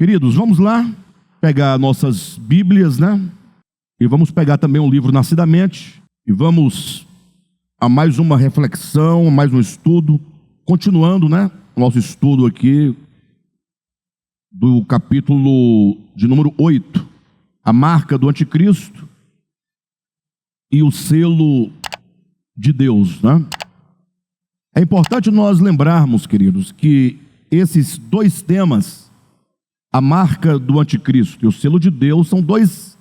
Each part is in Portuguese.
Queridos, vamos lá pegar nossas Bíblias, né? E vamos pegar também um livro Nascidamente. E vamos a mais uma reflexão, mais um estudo. Continuando, né? Nosso estudo aqui do capítulo de número 8. A marca do anticristo e o selo de Deus, né? É importante nós lembrarmos, queridos, que esses dois temas, a marca do anticristo e o selo de Deus, são dois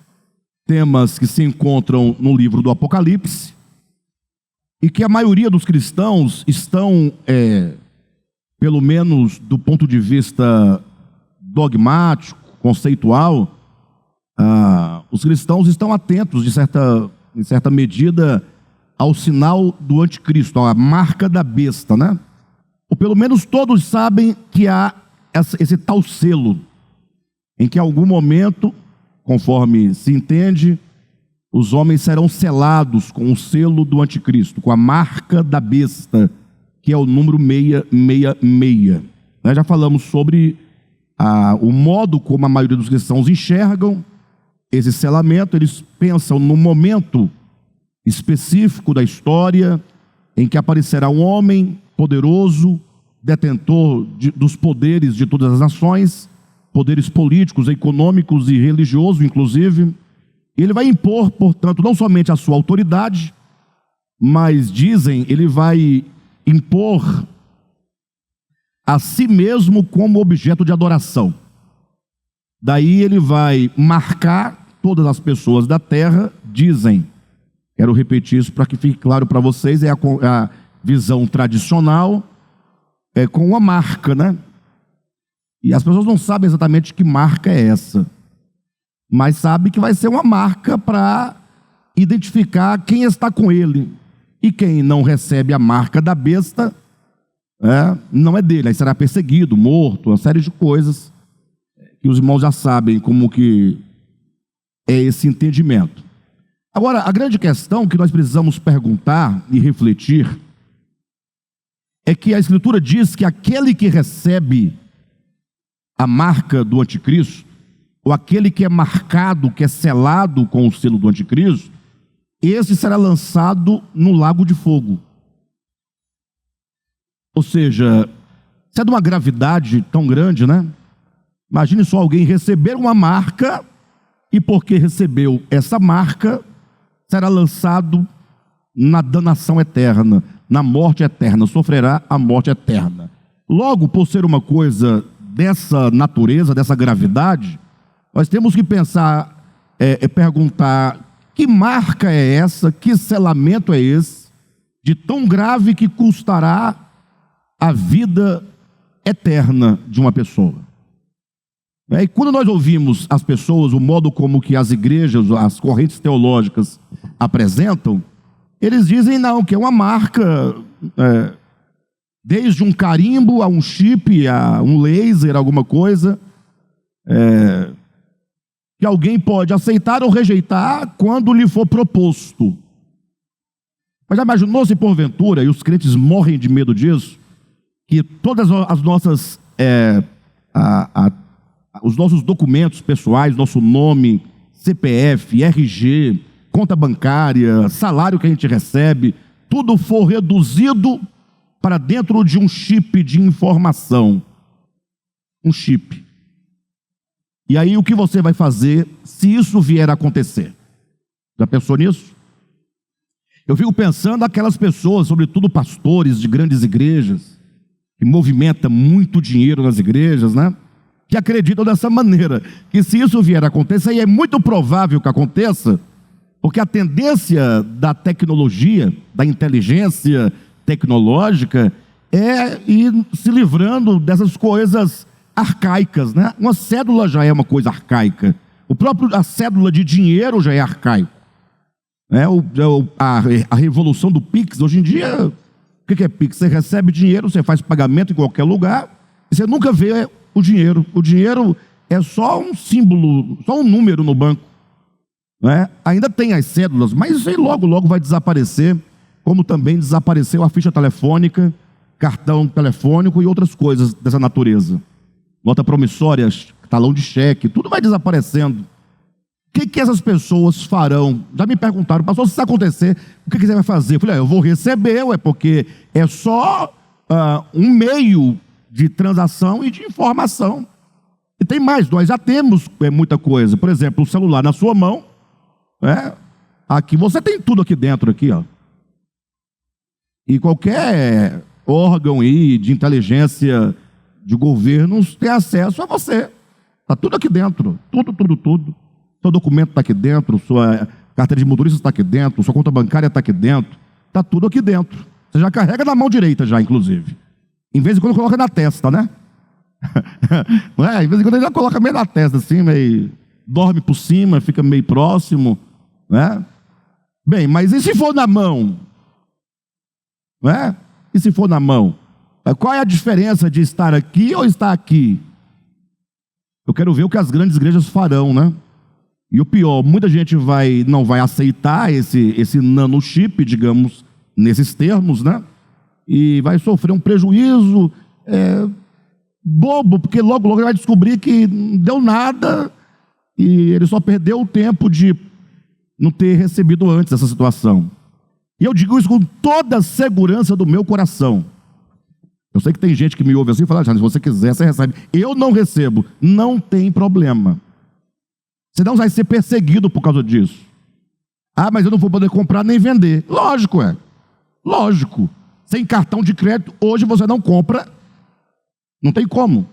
temas que se encontram no livro do Apocalipse e que a maioria dos cristãos estão, pelo menos do ponto de vista dogmático, conceitual, os cristãos estão atentos, em certa medida, ao sinal do anticristo, à marca da besta, né? Ou pelo menos todos sabem que há esse tal selo, em que em algum momento, conforme se entende, os homens serão selados com o selo do anticristo, com a marca da besta, que é o número 666. Nós já falamos sobre o modo como a maioria dos cristãos enxergam esse selamento. Eles pensam no momento específico da história em que aparecerá um homem poderoso, detentor dos poderes de todas as nações, poderes políticos, econômicos e religiosos, inclusive. Ele vai impor, portanto, não somente a sua autoridade, mas dizem, ele vai impor a si mesmo como objeto de adoração. Daí ele vai marcar todas as pessoas da terra, dizem. Quero repetir isso para que fique claro para vocês, é a visão tradicional, com uma marca, né? E as pessoas não sabem exatamente que marca é essa, mas sabem que vai ser uma marca para identificar quem está com ele. E quem não recebe a marca da besta, não é dele, aí será perseguido, morto, uma série de coisas que os irmãos já sabem como que é esse entendimento. Agora, a grande questão que nós precisamos perguntar e refletir é que a Escritura diz que aquele que recebe a marca do anticristo, ou aquele que é marcado, que é selado com o selo do anticristo, esse será lançado no lago de fogo. Ou seja, isso é de uma gravidade tão grande, né? Imagine só alguém receber uma marca e porque recebeu essa marca, será lançado na danação eterna, na morte eterna, sofrerá a morte eterna. Logo, por ser uma coisa dessa natureza, dessa gravidade, nós temos que pensar, perguntar, que marca é essa, que selamento é esse, de tão grave que custará a vida eterna de uma pessoa? E quando nós ouvimos as pessoas, o modo como que as igrejas, as correntes teológicas apresentam, eles dizem não, que é uma marca, desde um carimbo a um chip, a um laser, alguma coisa, que alguém pode aceitar ou rejeitar quando lhe for proposto. Mas já imaginou se porventura, e os crentes morrem de medo disso, que todas as nossas, os nossos documentos pessoais, nosso nome, CPF, RG, conta bancária, salário que a gente recebe, tudo for reduzido para dentro de um chip de informação. Um chip. E aí o que você vai fazer se isso vier a acontecer? Já pensou nisso? Eu fico pensando aquelas pessoas, sobretudo pastores de grandes igrejas, que movimentam muito dinheiro nas igrejas, né? Que acreditam dessa maneira, que se isso vier a acontecer, e é muito provável que aconteça, porque a tendência da tecnologia, da inteligência tecnológica, é ir se livrando dessas coisas arcaicas, né? Uma cédula já é uma coisa arcaica. A cédula de dinheiro já é arcaico. A revolução do Pix, hoje em dia, o que é Pix? Você recebe dinheiro, você faz pagamento em qualquer lugar, e você nunca vê o dinheiro. O dinheiro é só um símbolo, só um número no banco. Ainda tem as cédulas, mas isso aí logo, logo vai desaparecer, como também desapareceu a ficha telefônica, cartão telefônico e outras coisas dessa natureza. Nota promissória, talão de cheque, tudo vai desaparecendo. O que essas pessoas farão? Já me perguntaram, pastor, se isso acontecer, o que você vai fazer? Eu falei, eu vou receber, porque é só um meio de transação e de informação. E tem mais, nós já temos muita coisa. Por exemplo, o celular na sua mão, aqui você tem tudo aqui dentro, aqui, ó. E qualquer órgão aí de inteligência de governos tem acesso a você. Está tudo aqui dentro, tudo. Seu documento está aqui dentro, sua carteira de motorista está aqui dentro, sua conta bancária está aqui dentro, está tudo aqui dentro. Você já carrega na mão direita já, inclusive. Em vez de quando coloca na testa, né? Não é? Em vez de quando ele já coloca meio na testa, assim, meio dorme por cima, fica meio próximo, né? Bem, mas e se for na mão? Né? E se for na mão? Qual é a diferença de estar aqui ou estar aqui? Eu quero ver o que as grandes igrejas farão, né? E o pior, muita gente não vai aceitar esse nanochip, digamos, nesses termos, né? E vai sofrer um prejuízo bobo, porque logo ele vai descobrir que não deu nada e ele só perdeu o tempo de não ter recebido antes essa situação. E eu digo isso com toda a segurança do meu coração. Eu sei que tem gente que me ouve assim e fala, se você quiser, você recebe. Eu não recebo, não tem problema. Você não vai ser perseguido por causa disso. Mas eu não vou poder comprar nem vender. Lógico, lógico. Sem cartão de crédito, hoje você não compra. Não tem como.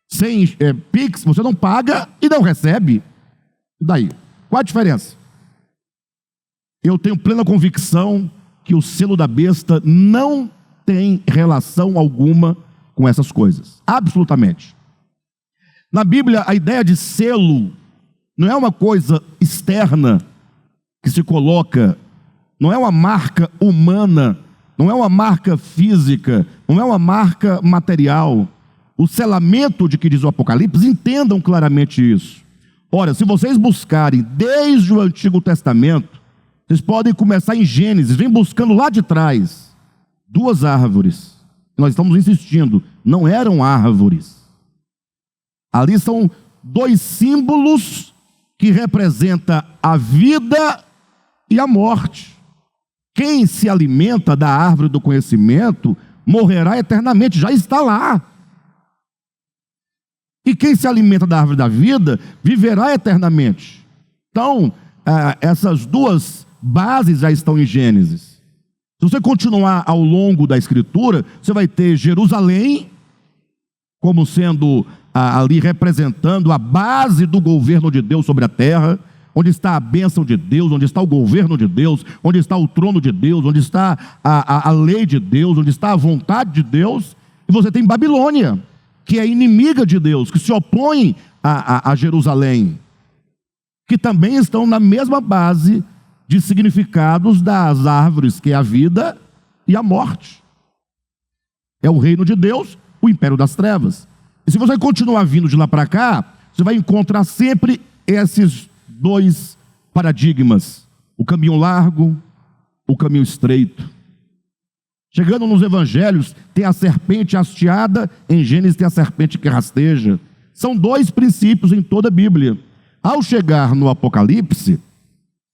Sem Pix, você não paga e não recebe. E daí? Qual a diferença? Eu tenho plena convicção que o selo da besta não tem relação alguma com essas coisas. Absolutamente. Na Bíblia, a ideia de selo não é uma coisa externa que se coloca, não é uma marca humana, não é uma marca física, não é uma marca material. O selamento de que diz o Apocalipse, entendam claramente isso. Ora, se vocês buscarem desde o Antigo Testamento, vocês podem começar em Gênesis, vem buscando lá de trás, 2 árvores. Nós estamos insistindo, não eram árvores. Ali são 2 símbolos que representam a vida e a morte. Quem se alimenta da árvore do conhecimento morrerá eternamente, já está lá. E quem se alimenta da árvore da vida viverá eternamente. Então, essas 2 bases já estão em Gênesis. Se você continuar ao longo da Escritura, você vai ter Jerusalém como sendo ali representando a base do governo de Deus sobre a terra, onde está a bênção de Deus, onde está o governo de Deus, onde está o trono de Deus, onde está a lei de Deus, onde está a vontade de Deus. E você tem Babilônia, que é inimiga de Deus, que se opõe a Jerusalém, que também estão na mesma base de significados das árvores, que é a vida e a morte. É o reino de Deus, o império das trevas. E se você continuar vindo de lá para cá, você vai encontrar sempre esses 2 paradigmas: o caminho largo, o caminho estreito. Chegando nos evangelhos, tem a serpente hasteada, em Gênesis tem a serpente que rasteja. São 2 princípios em toda a Bíblia. Ao chegar no Apocalipse,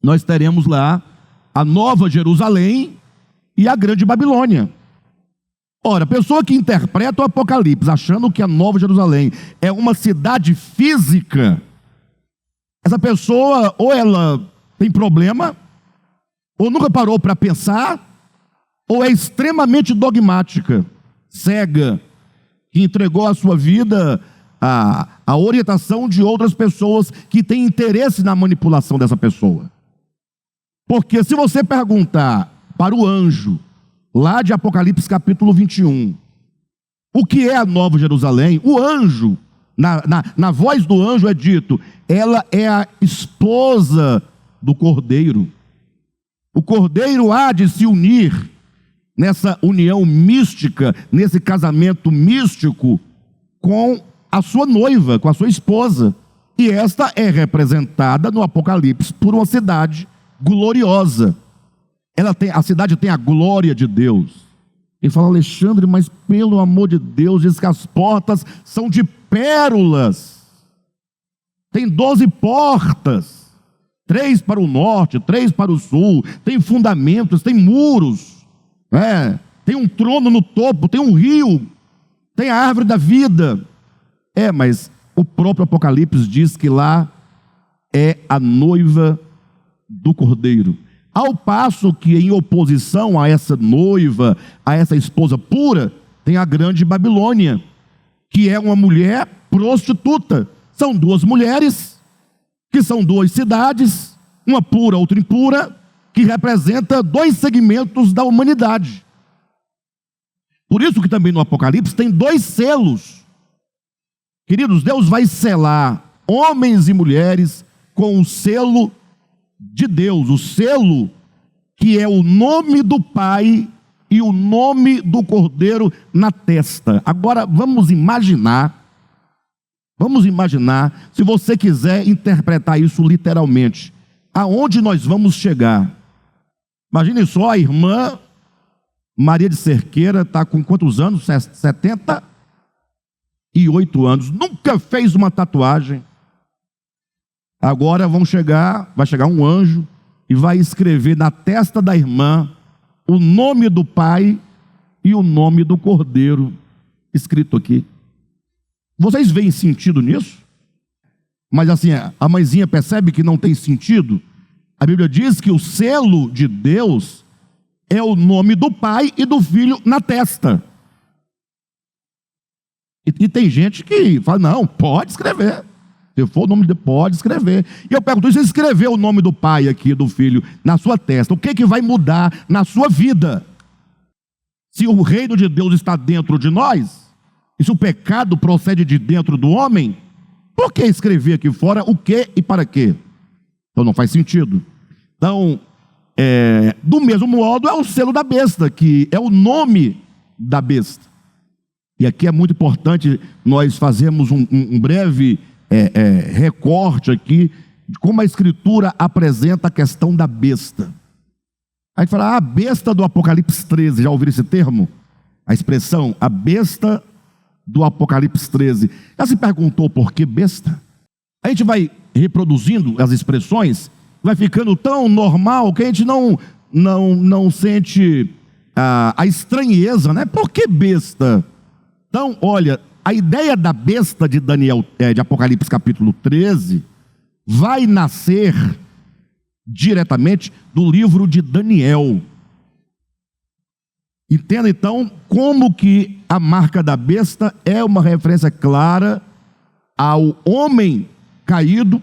nós teremos lá a Nova Jerusalém e a Grande Babilônia. Ora, a pessoa que interpreta o Apocalipse achando que a Nova Jerusalém é uma cidade física, essa pessoa ou ela tem problema, ou nunca parou para pensar, ou é extremamente dogmática, cega, que entregou a sua vida à orientação de outras pessoas que têm interesse na manipulação dessa pessoa. Porque se você perguntar para o anjo, lá de Apocalipse capítulo 21, o que é a Nova Jerusalém, o anjo, na voz do anjo é dito, ela é a esposa do Cordeiro. O Cordeiro há de se unir nessa união mística, nesse casamento místico com a sua noiva, com a sua esposa. E esta é representada no Apocalipse por uma cidade gloriosa. A cidade tem a glória de Deus. Ele fala: Alexandre, mas pelo amor de Deus, diz que as portas são de pérolas. Tem 12 portas, 3 para o norte, 3 para o sul, tem fundamentos, tem muros, tem um trono no topo, tem um rio, tem a árvore da vida. Mas o próprio Apocalipse diz que lá é a noiva do Cordeiro. Ao passo que, em oposição a essa noiva, a essa esposa pura, tem a grande Babilônia, que é uma mulher prostituta. São 2 mulheres, que são 2 cidades, uma pura, outra impura, que representa 2 segmentos da humanidade. Por isso que também no Apocalipse tem 2 selos. Queridos, Deus vai selar homens e mulheres com o selo de Deus, o selo que é o nome do Pai e o nome do Cordeiro na testa. Agora vamos imaginar, se você quiser interpretar isso literalmente, aonde nós vamos chegar? Imagine só, a irmã Maria de Cerqueira está com quantos anos? 78 anos, nunca fez uma tatuagem. Agora vai chegar um anjo e vai escrever na testa da irmã o nome do Pai e o nome do Cordeiro, escrito aqui. Vocês veem sentido nisso? Mas assim, a mãezinha percebe que não tem sentido? A Bíblia diz que o selo de Deus é o nome do Pai e do Filho na testa. E tem gente que fala: não, pode escrever. Se for o nome de Deus, pode escrever. E eu pergunto: se você escrever o nome do Pai aqui, do Filho, na sua testa, o que vai mudar na sua vida? Se o reino de Deus está dentro de nós, e se o pecado procede de dentro do homem, por que escrever aqui fora o que e para quê? Então não faz sentido. Então, do mesmo modo, é o selo da besta, que é o nome da besta. E aqui é muito importante nós fazermos um breve recorte aqui de como a Escritura apresenta a questão da besta. A gente fala: a besta do Apocalipse 13, já ouviram esse termo? A expressão, a besta do Apocalipse 13. Já se perguntou por que besta? A gente vai reproduzindo as expressões, vai ficando tão normal que a gente não sente a estranheza, né? Por que besta? Então, olha, a ideia da besta de de Apocalipse capítulo 13, vai nascer diretamente do livro de Daniel. Entenda então como que a marca da besta é uma referência clara ao homem caído,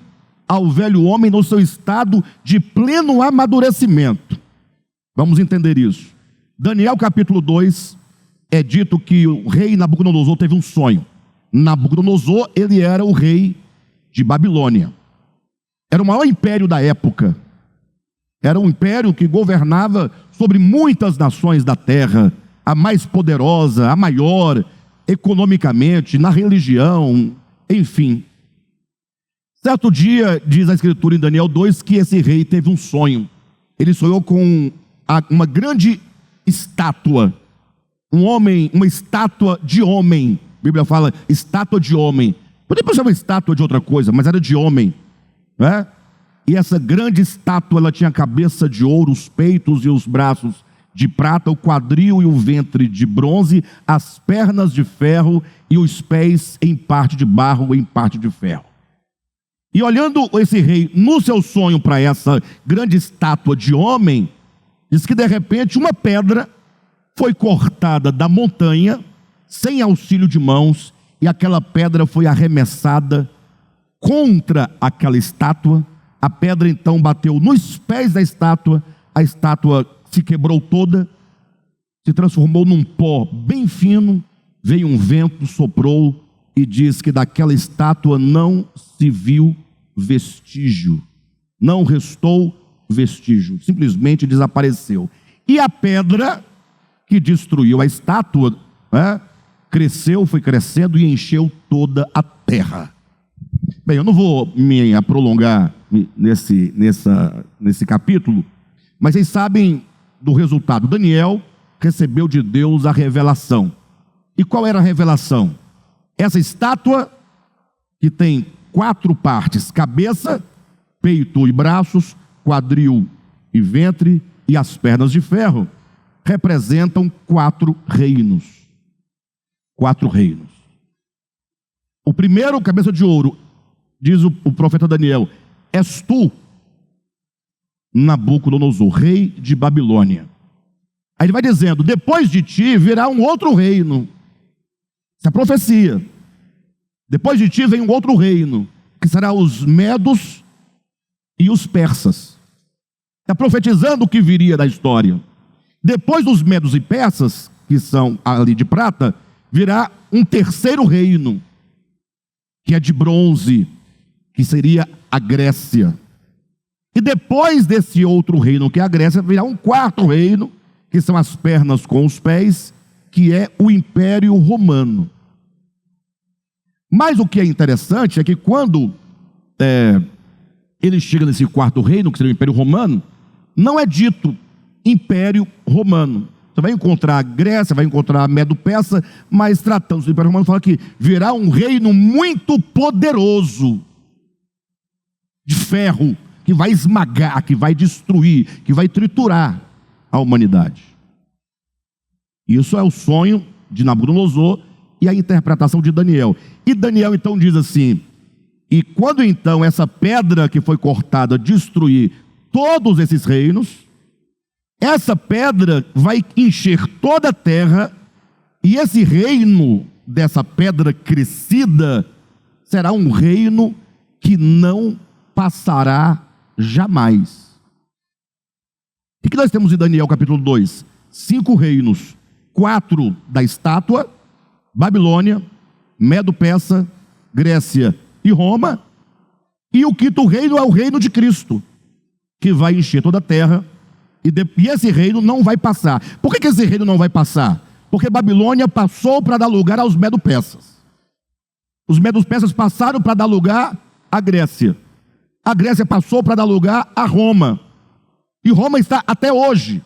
ao velho homem no seu estado de pleno amadurecimento. Vamos entender isso. Daniel capítulo 2, é dito que o rei Nabucodonosor teve um sonho. Nabucodonosor, ele era o rei de Babilônia. Era o maior império da época. Era um império que governava sobre muitas nações da terra, a mais poderosa, a maior, economicamente, na religião, enfim. Certo dia, diz a Escritura em Daniel 2, que esse rei teve um sonho. Ele sonhou com uma grande estátua. Uma estátua de homem. A Bíblia fala estátua de homem. Poderia ser uma estátua de outra coisa, mas era de homem, né? E essa grande estátua, ela tinha a cabeça de ouro, os peitos e os braços de prata, o quadril e o ventre de bronze, as pernas de ferro e os pés em parte de barro e em parte de ferro. E olhando esse rei no seu sonho para essa grande estátua de homem, diz que de repente uma pedra foi cortada da montanha, sem auxílio de mãos, e aquela pedra foi arremessada contra aquela estátua. A pedra então bateu nos pés da estátua, a estátua se quebrou toda, se transformou num pó bem fino, veio um vento, soprou, e diz que daquela estátua não se viu vestígio, não restou vestígio, simplesmente desapareceu. E a pedra que destruiu a estátua, cresceu, foi crescendo e encheu toda a terra. Bem, eu não vou me prolongar nesse capítulo, mas vocês sabem do resultado. Daniel recebeu de Deus a revelação. E qual era a revelação? Essa estátua, que tem 4 partes: cabeça, peito e braços, quadril e ventre e as pernas de ferro, representam 4 reinos. 4 reinos. O primeiro, cabeça de ouro, diz o profeta Daniel: és tu, Nabucodonosor, rei de Babilônia. Aí ele vai dizendo: depois de ti virá um outro reino. Essa é a profecia. Depois de ti vem um outro reino, que será os medos e os persas. Está profetizando o que viria da história. Depois dos medos e persas, que são ali de prata, virá um terceiro reino, que é de bronze, que seria a Grécia. E depois desse outro reino, que é a Grécia, virá um quarto reino, que são as pernas com os pés, que é o Império Romano. Mas o que é interessante é que quando ele chega nesse quarto reino, que seria o Império Romano, não é dito Império Romano. Você vai encontrar a Grécia, vai encontrar a Medo-Persa, mas tratando do Império Romano, fala que virá um reino muito poderoso, de ferro, que vai esmagar, que vai destruir, que vai triturar a humanidade. Isso é o sonho de Nabucodonosor e a interpretação de Daniel. E Daniel então diz assim: e quando então essa pedra que foi cortada destruir todos esses reinos, essa pedra vai encher toda a terra, e esse reino dessa pedra crescida será um reino que não passará jamais. O que nós temos em Daniel capítulo 2? 5 reinos: 4 da estátua, Babilônia, Medo-Persa, Grécia e Roma, e o 5º reino é o reino de Cristo, que vai encher toda a terra, e esse reino não vai passar. Por que esse reino não vai passar? Porque Babilônia passou para dar lugar aos Medo-Persas. Os Medo-Persas passaram para dar lugar à Grécia. A Grécia passou para dar lugar a Roma. E Roma está até hoje.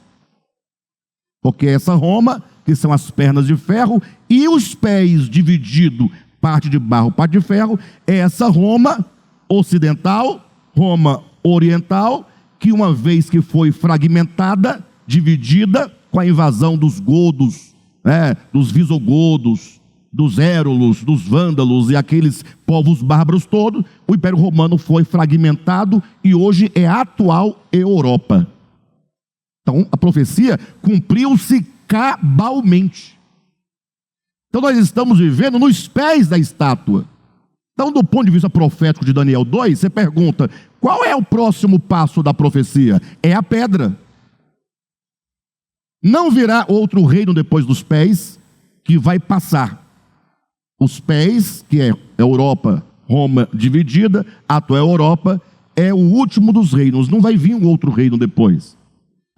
Porque essa Roma, que são as pernas de ferro, e os pés dividido, parte de barro, parte de ferro, é essa Roma ocidental, Roma oriental, que uma vez que foi fragmentada, dividida, com a invasão dos godos, dos visigodos, dos érulos, dos vândalos e aqueles povos bárbaros todos, o Império Romano foi fragmentado e hoje é a atual Europa. Então a profecia cumpriu-se cabalmente. Então nós estamos vivendo nos pés da estátua. Então, do ponto de vista profético de Daniel 2, você pergunta: qual é o próximo passo da profecia? É a pedra. Não virá outro reino depois dos pés que vai passar. Os pés, que é Europa, Roma dividida, a atual Europa, é o último dos reinos. Não vai vir um outro reino depois.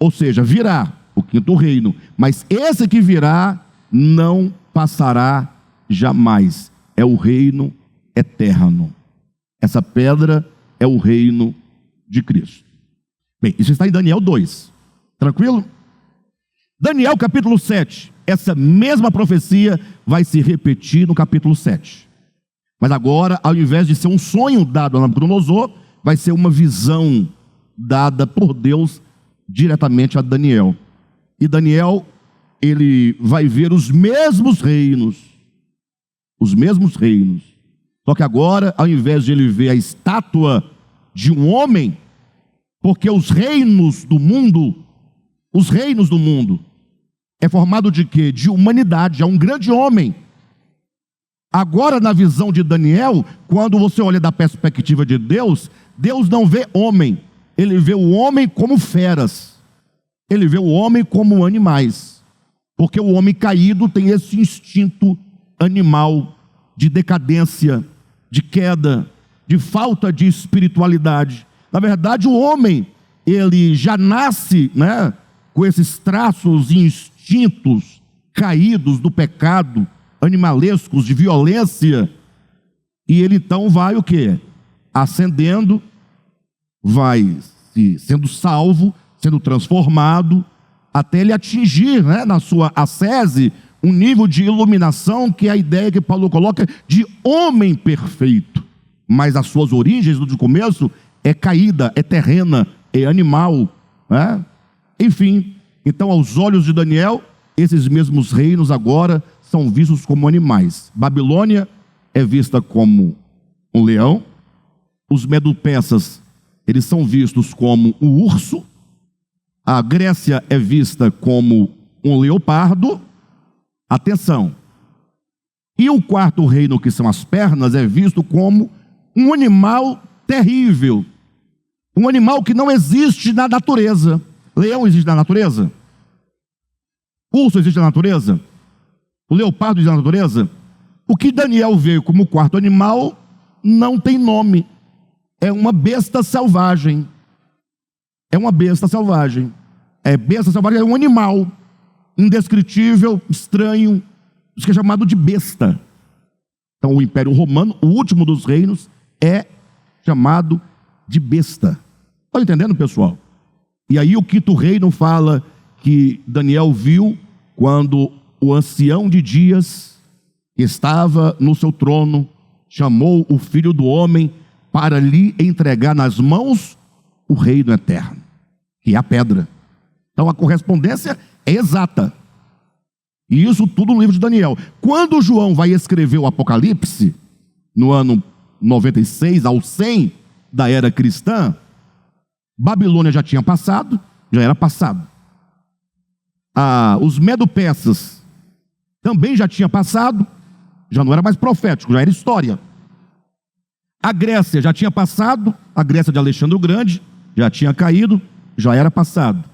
Ou seja, virá o 5º reino, mas esse que virá não passará jamais. É o reino eterno. Essa pedra é o reino de Cristo. Bem, isso está em Daniel 2. Tranquilo? Daniel capítulo 7. Essa mesma profecia vai se repetir no capítulo 7. Mas agora, ao invés de ser um sonho dado a Nabucodonosor, vai ser uma visão dada por Deus diretamente a Daniel. E Daniel, ele vai ver os mesmos reinos. Os mesmos reinos. Só que agora, ao invés de ele ver a estátua de um homem, porque os reinos do mundo é formado de quê? De humanidade, é um grande homem. Agora, na visão de Daniel, quando você olha da perspectiva de Deus, Deus não vê homem, ele vê o homem como feras, ele vê o homem como animais, porque o homem caído tem esse instinto animal de decadência, de queda, de falta de espiritualidade. Na verdade, o homem, ele já nasce, com esses traços e instintos caídos do pecado, animalescos, de violência. E ele então vai o quê? Ascendendo, vai sendo salvo, sendo transformado, até ele atingir, né, na sua ascese, um nível de iluminação, que é a ideia que Paulo coloca de homem perfeito. Mas as suas origens, no começo, é caída, é terrena, é animal, né? Enfim, então aos olhos de Daniel, esses mesmos reinos agora são vistos como animais. Babilônia é vista como um leão, os medo-persas, eles são vistos como um urso, a Grécia é vista como um leopardo. Atenção, e o quarto reino, que são as pernas, é visto como um animal terrível, um animal que não existe na natureza. Leão existe na natureza? Urso existe na natureza? O leopardo existe na natureza? O que Daniel veio como quarto animal não tem nome, é uma besta selvagem. É uma besta selvagem. Besta selvagem é um animal indescritível, estranho, isso que é chamado de besta. Então o Império Romano, o último dos reinos, é chamado de besta. Estão entendendo, pessoal? E aí o quinto reino fala que Daniel viu quando o ancião de dias, que estava no seu trono, chamou o Filho do Homem para lhe entregar nas mãos o reino eterno, que é a pedra. Então a correspondência é exata. E isso tudo no livro de Daniel. Quando João vai escrever o Apocalipse, no ano 96 ao 100 da era cristã, Babilônia já tinha passado, já era passado. Os medo-persas também já tinha passado, já não era mais profético, já era história. A Grécia já tinha passado, a Grécia de Alexandre o Grande já tinha caído, já era passado.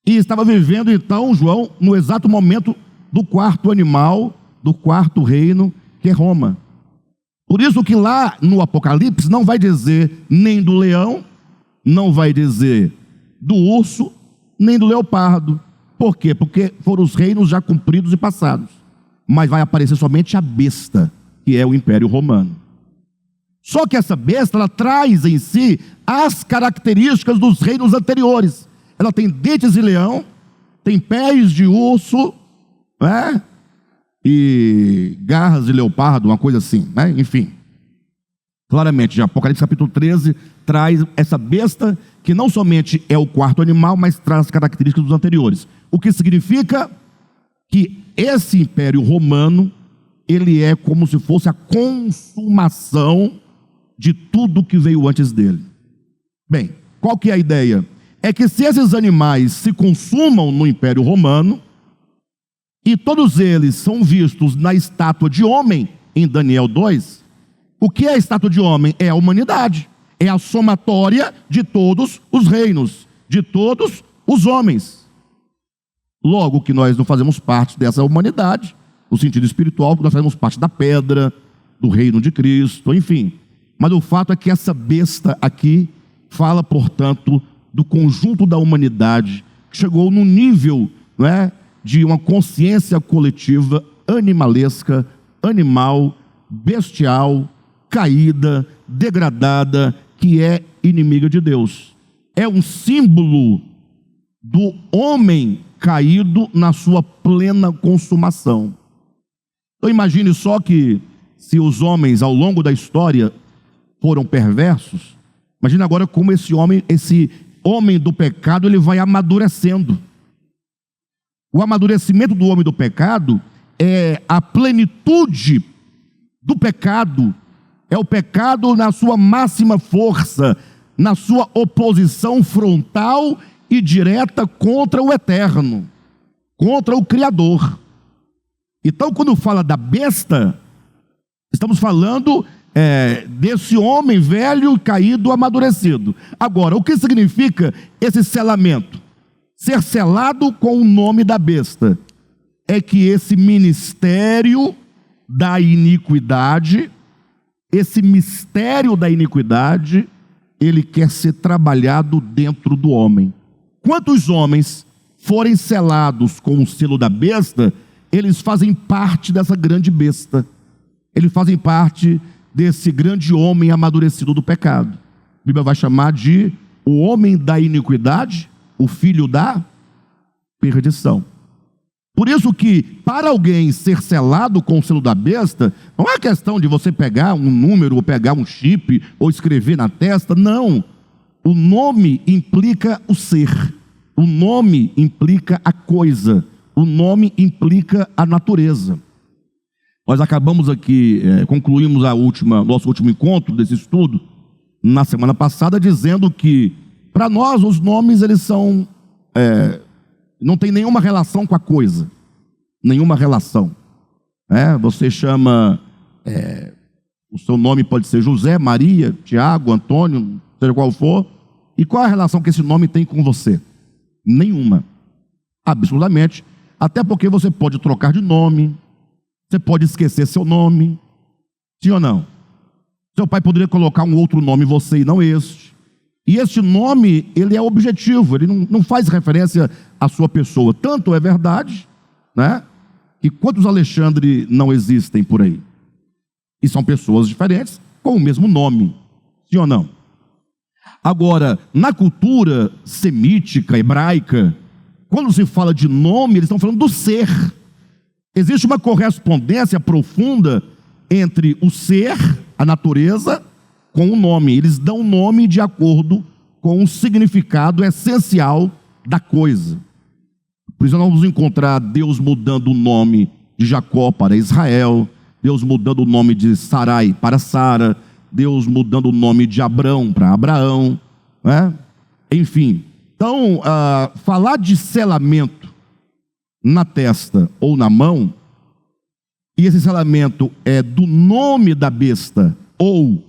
E estava vivendo então João no exato momento do quarto animal, do quarto reino, que é Roma. Por isso que lá no Apocalipse não vai dizer nem do leão, não vai dizer do urso, nem do leopardo. Por quê? Porque foram os reinos já cumpridos e passados. Mas vai aparecer somente a besta, que é o Império Romano. Só que essa besta, ela traz em si as características dos reinos anteriores. Ela tem dentes de leão, tem pés de urso, né? E garras de leopardo, uma coisa assim, né? Enfim. Claramente, já Apocalipse capítulo 13 traz essa besta, que não somente é o quarto animal, mas traz as características dos anteriores. O que significa que esse Império Romano, ele é como se fosse a consumação de tudo que veio antes dele. Bem, qual que é a ideia? É que se esses animais se consumam no Império Romano, e todos eles são vistos na estátua de homem, em Daniel 2, o que é a estátua de homem? É a humanidade, é a somatória de todos os reinos, de todos os homens. Logo que nós não fazemos parte dessa humanidade, no sentido espiritual, porque nós fazemos parte da pedra, do reino de Cristo, enfim. Mas o fato é que essa besta aqui fala, portanto, do conjunto da humanidade, que chegou no nível, não é, de uma consciência coletiva animalesca, animal, bestial, caída, degradada, que é inimiga de Deus. É um símbolo do homem caído na sua plena consumação. Então imagine só que, se os homens ao longo da história foram perversos, imagine agora como esse homem do pecado, ele vai amadurecendo. O amadurecimento do homem do pecado é a plenitude do pecado, é o pecado na sua máxima força, na sua oposição frontal e direta contra o eterno, contra o Criador. Então, quando fala da besta, estamos falando desse homem velho, caído, amadurecido. Agora, o que significa esse selamento? Ser selado com o nome da besta é que esse ministério da iniquidade, esse mistério da iniquidade, ele quer ser trabalhado dentro do homem. Quantos homens forem selados com o selo da besta, eles fazem parte dessa grande besta. Eles fazem parte desse grande homem amadurecido do pecado. A Bíblia vai chamar de o homem da iniquidade, o filho da perdição. Por isso que, para alguém ser selado com o selo da besta, não é questão de você pegar um número, ou pegar um chip, ou escrever na testa, não. O nome implica o ser, o nome implica a coisa, o nome implica a natureza. Nós acabamos aqui, concluímos nosso último encontro desse estudo, na semana passada, dizendo que, para nós, os nomes, eles são... não tem nenhuma relação com a coisa, nenhuma relação. Você chama, o seu nome pode ser José, Maria, Tiago, Antônio, seja qual for, e qual é a relação que esse nome tem com você? Nenhuma, absolutamente, até porque você pode trocar de nome, você pode esquecer seu nome, sim ou não? Seu pai poderia colocar um outro nome em você e não este. E este nome, ele é objetivo, ele não faz referência à sua pessoa. Tanto é verdade, né, que quantos Alexandre não existem por aí? E são pessoas diferentes, com o mesmo nome, sim ou não? Agora, na cultura semítica, hebraica, quando se fala de nome, eles estão falando do ser. Existe uma correspondência profunda entre o ser, a natureza, com o nome. Eles dão o nome de acordo com o significado essencial da coisa. Por isso nós vamos encontrar Deus mudando o nome de Jacó para Israel, Deus mudando o nome de Sarai para Sara, Deus mudando o nome de Abrão para Abraão, né? Enfim, então, falar de selamento na testa ou na mão, e esse selamento é do nome da besta ou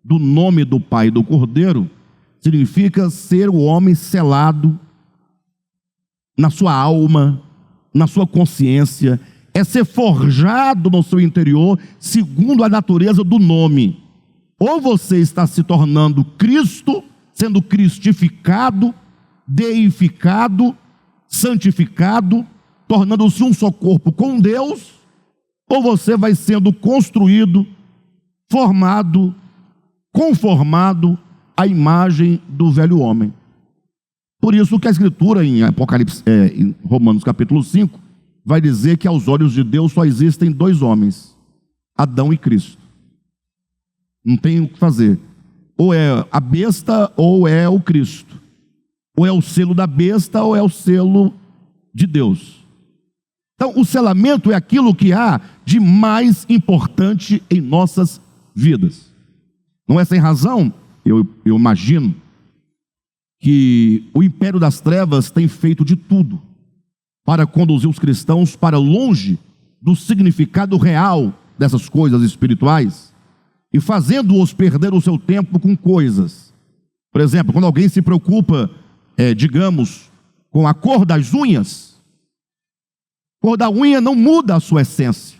do nome do pai do cordeiro, significa ser o homem selado na sua alma, na sua consciência, é ser forjado no seu interior segundo a natureza do nome. Ou você está se tornando Cristo, sendo cristificado, deificado, santificado, tornando-se um só corpo com Deus, ou você vai sendo construído, formado, conformado à imagem do velho homem. Por isso que a Escritura em Apocalipse, em Romanos capítulo 5, vai dizer que aos olhos de Deus só existem dois homens, Adão e Cristo. Não tem o que fazer. Ou é a besta ou é o Cristo. Ou é o selo da besta ou é o selo de Deus. Então, o selamento é aquilo que há de mais importante em nossas vidas. Não é sem razão, eu imagino, que o império das trevas tem feito de tudo para conduzir os cristãos para longe do significado real dessas coisas espirituais e fazendo-os perder o seu tempo com coisas. Por exemplo, quando alguém se preocupa, digamos, com a cor das unhas, a cor da unha não muda a sua essência.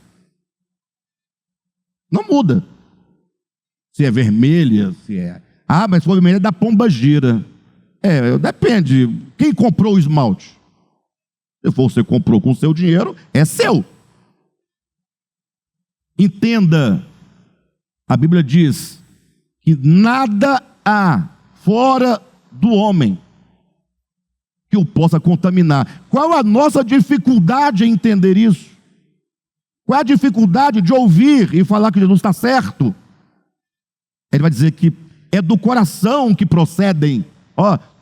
Não muda. Se é vermelha, se é... mas se for vermelha é da pomba gira. Depende. Quem comprou o esmalte? Se você comprou com o seu dinheiro, é seu. Entenda, a Bíblia diz que nada há fora do homem que o possa contaminar. Qual a nossa dificuldade em entender isso? Qual a dificuldade de ouvir e falar que Jesus está certo? Ele vai dizer que é do coração que procedem.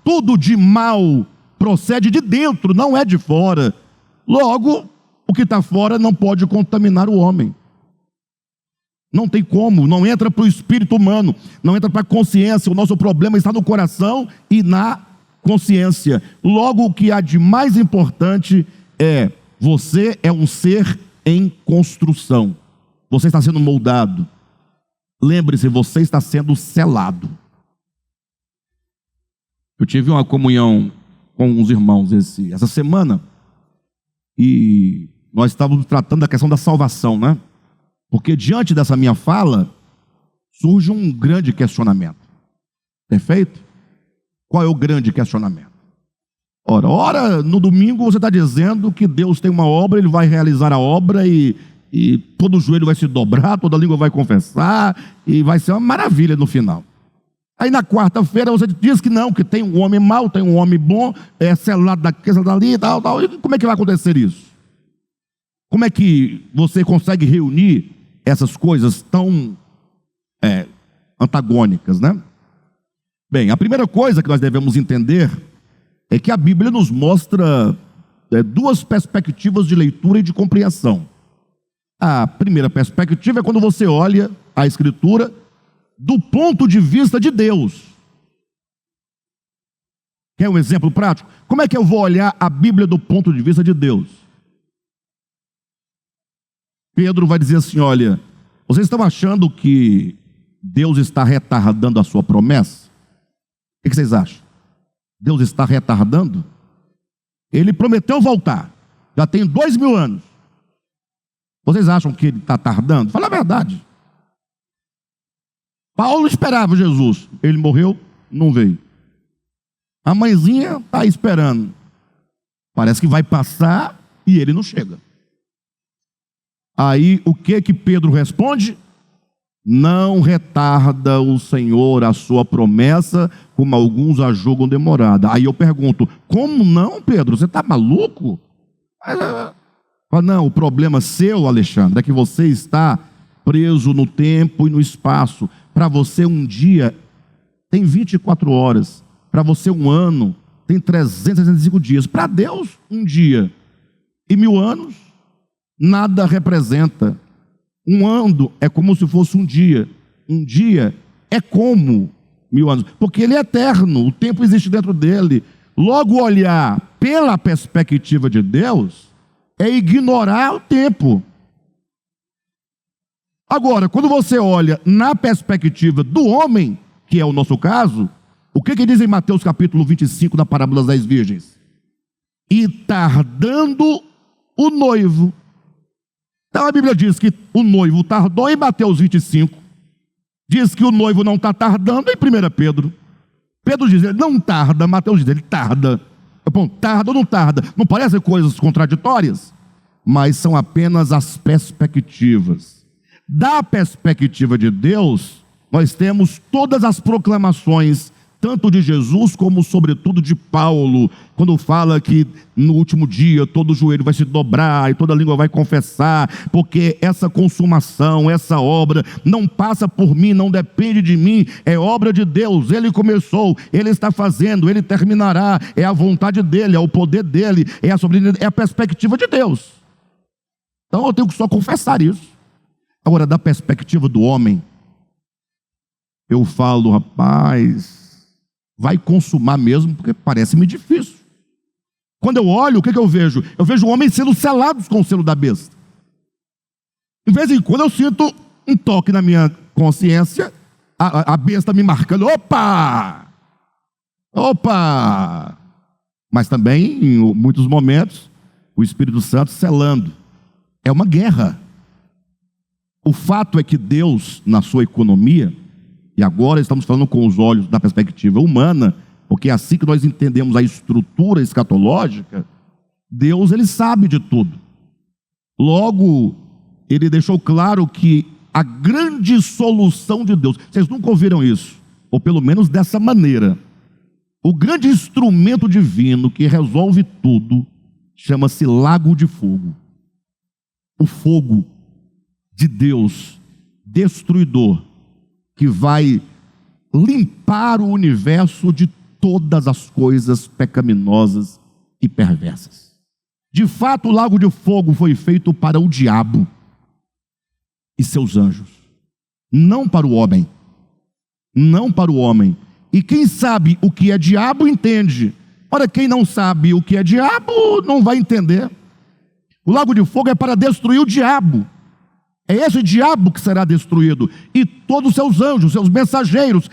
Tudo de mal procede de dentro, não é de fora. Logo, o que está fora não pode contaminar o homem. Não tem como, não entra para o espírito humano, não entra para a consciência. O nosso problema está no coração e na consciência. Logo, o que há de mais importante é: você é um ser em construção. Você está sendo moldado. Lembre-se, você está sendo selado. Eu tive uma comunhão com uns irmãos essa semana e nós estávamos tratando da questão da salvação, né? Porque diante dessa minha fala surge um grande questionamento. Perfeito? Qual é o grande questionamento? Ora, no domingo você está dizendo que Deus tem uma obra, Ele vai realizar a obra e todo joelho vai se dobrar, toda língua vai confessar e vai ser uma maravilha no final. Aí na quarta-feira você diz que não, que tem um homem mau, tem um homem bom, celulado daqui, celulado dali, tal. E como é que vai acontecer isso? Como é que você consegue reunir essas coisas tão antagônicas, né? Bem, a primeira coisa que nós devemos entender é que a Bíblia nos mostra duas perspectivas de leitura e de compreensão. A primeira perspectiva é quando você olha a Escritura do ponto de vista de Deus. Quer um exemplo prático? Como é que eu vou olhar a Bíblia do ponto de vista de Deus? Pedro vai dizer assim: olha, vocês estão achando que Deus está retardando a sua promessa? O que vocês acham? Deus está retardando? Ele prometeu voltar, já tem 2000 anos. Vocês acham que ele está tardando? Fala a verdade. Paulo esperava Jesus, ele morreu, não veio. A mãezinha está esperando, parece que vai passar e ele não chega. Aí o que Pedro responde? Não retarda o Senhor a sua promessa, como alguns a julgam demorada. Aí eu pergunto: como não, Pedro? Você está maluco? Não, o problema seu, Alexandre, é que você está preso no tempo e no espaço. Para você um dia tem 24 horas, para você um ano tem 365 dias. Para Deus um dia e 1000 anos nada representa. Um ano é como se fosse um dia é como 1000 anos, porque ele é eterno, o tempo existe dentro dele. Logo, olhar pela perspectiva de Deus é ignorar o tempo. Agora, quando você olha na perspectiva do homem, que é o nosso caso, o que diz em Mateus capítulo 25, da parábola das 10 virgens? E tardando o noivo. Então a Bíblia diz que o noivo tardou em Mateus 25. Diz que o noivo não está tardando em 1 Pedro. Pedro diz, ele não tarda. Mateus diz, ele tarda. Bom, tarda ou não tarda? Não parecem coisas contraditórias? Mas são apenas as perspectivas. Da perspectiva de Deus, nós temos todas as proclamações, tanto de Jesus como sobretudo de Paulo, quando fala que no último dia todo joelho vai se dobrar e toda língua vai confessar, porque essa consumação, essa obra não passa por mim, não depende de mim, é obra de Deus. Ele começou, Ele está fazendo, Ele terminará, é a vontade dEle, é o poder dEle, é a soberania, é a perspectiva de Deus. Então eu tenho que só confessar isso. Agora, da perspectiva do homem, eu falo, rapaz, vai consumar mesmo, porque parece-me difícil. Quando eu olho, o que eu vejo? Eu vejo homens sendo selados com o selo da besta. De vez em quando eu sinto um toque na minha consciência, a besta me marcando, opa! Mas também, em muitos momentos, o Espírito Santo selando. É uma guerra. O fato é que Deus, na sua economia, e agora estamos falando com os olhos da perspectiva humana, porque é assim que nós entendemos a estrutura escatológica, Deus, Ele sabe de tudo. Logo, Ele deixou claro que a grande solução de Deus, vocês nunca ouviram isso, ou pelo menos dessa maneira, o grande instrumento divino que resolve tudo, chama-se lago de fogo. O fogo de Deus, destruidor, que vai limpar o universo de todas as coisas pecaminosas e perversas. De fato, o lago de fogo foi feito para o diabo e seus anjos, não para o homem. Não para o homem. E quem sabe o que é diabo entende. Ora, quem não sabe o que é diabo não vai entender. O lago de fogo é para destruir o diabo. É esse diabo que será destruído, e todos os seus anjos, seus mensageiros,